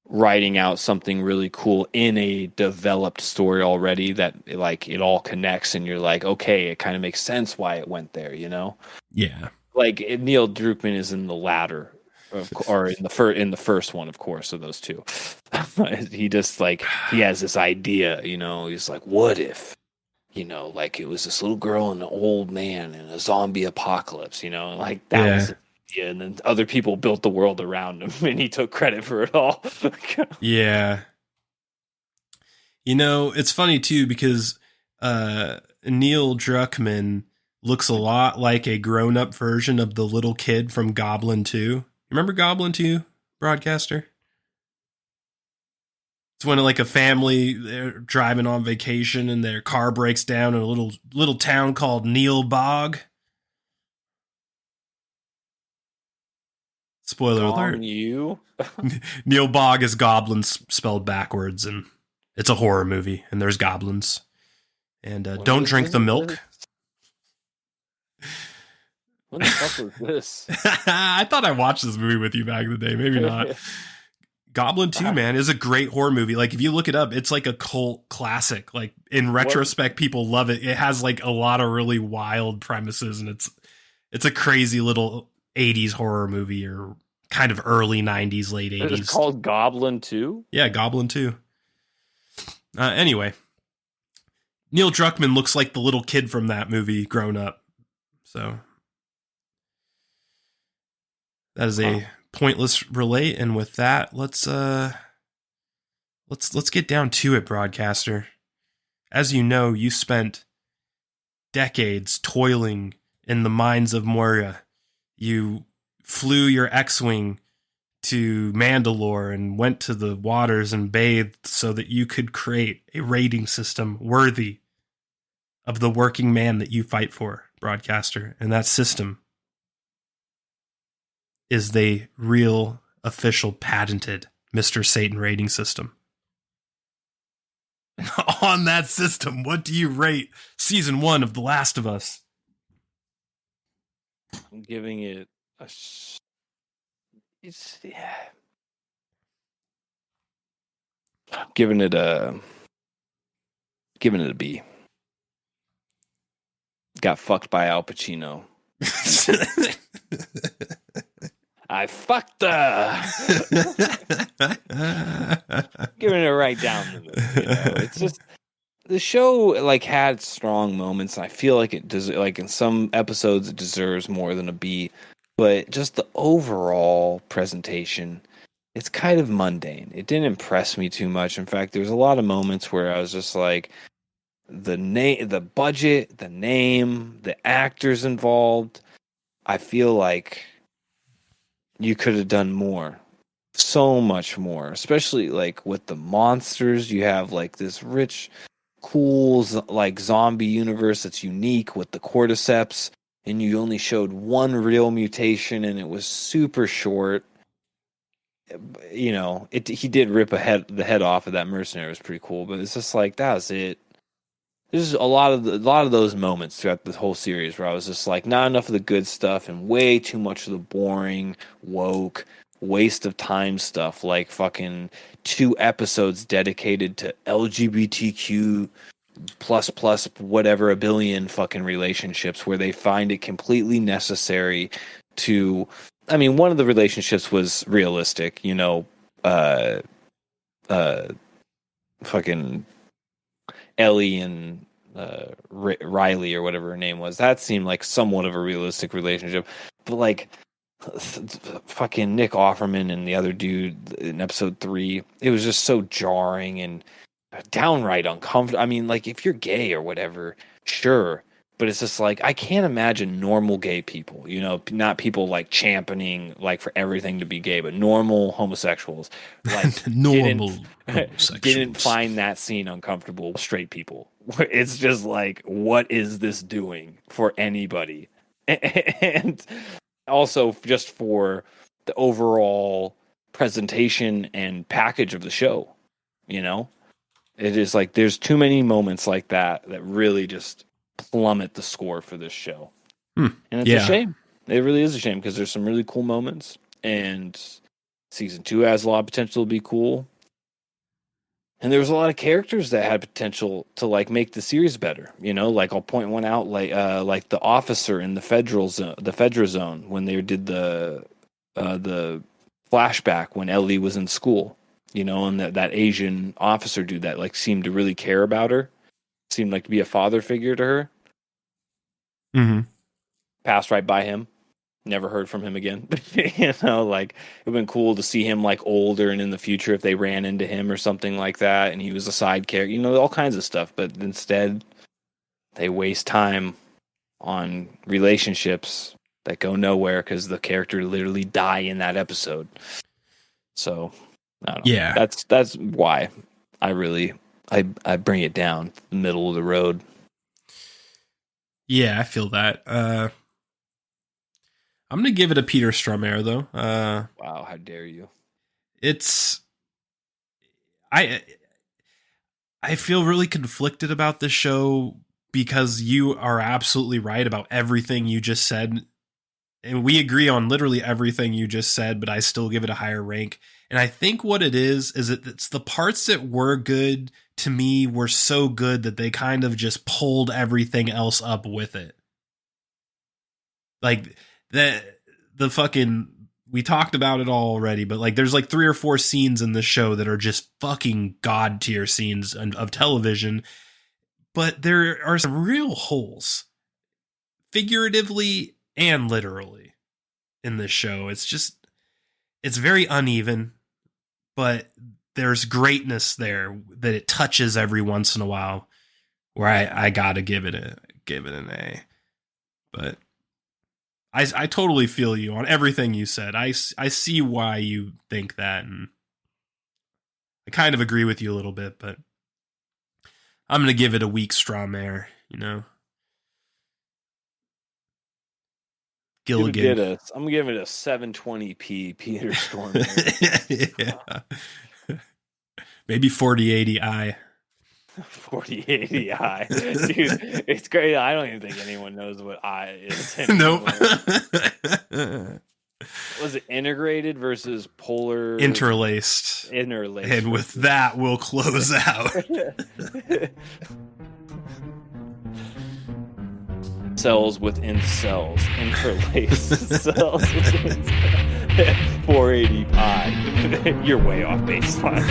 writing out something really cool in a developed story already that like it all connects, and you're like, okay, it kind of makes sense why it went there, you know? Yeah. like Neil Druckmann is in the latter, or in the first one, of course, of those two. He just like he has this idea, he's like, what if, like it was this little girl and an old man in a zombie apocalypse, like that was the idea, and then other people built the world around him, and he took credit for it all. Yeah. It's funny too because Neil Druckmann looks a lot like a grown-up version of the little kid from Goblin 2. Remember Goblin 2, Broadcaster? It's when like a family, they're driving on vacation and their car breaks down in a little town called Neil Bog. Spoiler alert. You? Neil Bog is goblins spelled backwards, and it's a horror movie, and there's goblins. And don't drink the milk. What the fuck was this? I thought I watched this movie with you back in the day. Maybe not. Goblin 2, man, is a great horror movie. Like, if you look it up, it's like a cult classic. Like, in retrospect, people love it. It has like a lot of really wild premises, and it's a crazy little 80s horror movie, or kind of early 90s, late 80s. It's called Goblin 2? Yeah, Goblin 2. Anyway, Neil Druckmann looks like the little kid from that movie grown up. So that is a pointless relate, and with that, let's get down to it, Broadcaster. As you know, you spent decades toiling in the mines of Moria. You flew your X-Wing to Mandalore and went to the waters and bathed so that you could create a rating system worthy of the working man that you fight for, Broadcaster. And that system is the real, official, patented Mr. Satan rating system. On that system, what do you rate season 1 of The Last of Us? I'm giving it giving it a B. Got fucked by Al Pacino. I fucked giving it right down to it. It's just the show like had strong moments. I feel like it does, like in some episodes it deserves more than a B, but just the overall presentation, it's kind of mundane. It didn't impress me too much. In fact, there's a lot of moments where I was just like, the budget, the name, the actors involved, I feel like you could have done more. So much more. Especially like with the monsters. You have like this rich, cool like zombie universe that's unique with the cordyceps, and you only showed one real mutation and it was super short. He did rip the head off of that mercenary. It was pretty cool, but it's just like that was it. There's a lot of those moments throughout the whole series where I was just like, not enough of the good stuff and way too much of the boring, woke, waste of time stuff, like fucking 2 episodes dedicated to LGBTQ plus whatever a billion fucking relationships where they find it completely necessary to. I mean, one of the relationships was realistic, fucking Ellie and Riley or whatever her name was. That seemed like somewhat of a realistic relationship, but like fucking Nick Offerman and the other dude in episode 3, it was just so jarring and downright uncomfortable. I mean, like if you're gay or whatever, sure, but it's just like I can't imagine normal gay people, not people like championing like for everything to be gay, but normal homosexuals like normal homosexuals didn't find that scene uncomfortable. Straight people, it's just like, what is this doing for anybody? And also just for the overall presentation and package of the show, it is like there's too many moments like that really just plummet the score for this show. And it's a shame. It really is a shame because there's some really cool moments, and season 2 has a lot of potential to be cool. And there was a lot of characters that had potential to like make the series better. You know, like I'll point one out, like the officer in the Fedra zone when they did the flashback when Ellie was in school. You know, and that Asian officer dude that like seemed to really care about her, seemed like to be a father figure to her. Mm-hmm. Passed right by him. Never heard from him again. You know, like it would have been cool to see him like older and in the future if they ran into him or something like that and he was a side character, you know, all kinds of stuff. But instead, they waste time on relationships that go nowhere because the character literally die in that episode. So, I don't know. Yeah. That's why I bring it down the middle of the road. Yeah, I feel that. I'm going to give it a Peter Stormare, though. Wow, how dare you? I feel really conflicted about this show because you are absolutely right about everything you just said. And we agree on literally everything you just said, but I still give it a higher rank. And I think what it is it's the parts that were good to me were so good that they kind of just pulled everything else up with it. Like the fucking, we talked about it all already, but like there's like 3 or 4 scenes in this show that are just fucking god tier scenes of television. But there are some real holes, figuratively and literally, in this show. It's very uneven, but there's greatness there that it touches every once in a while where I gotta give it an A. But I totally feel you on everything you said. I see why you think that, and I kind of agree with you a little bit, but I'm going to give it a weak Strawmare, you know. Gilligan. I'm going to give it a 720p Peter Stormare. Yeah. Maybe 4080i. 4080i. Dude, it's great. I don't even think anyone knows what I is. Nope. Was it integrated versus polar? Interlaced. And with that, we'll close out. Cells within cells. Interlaced cells within cells. 480 pi. You're way off baseline.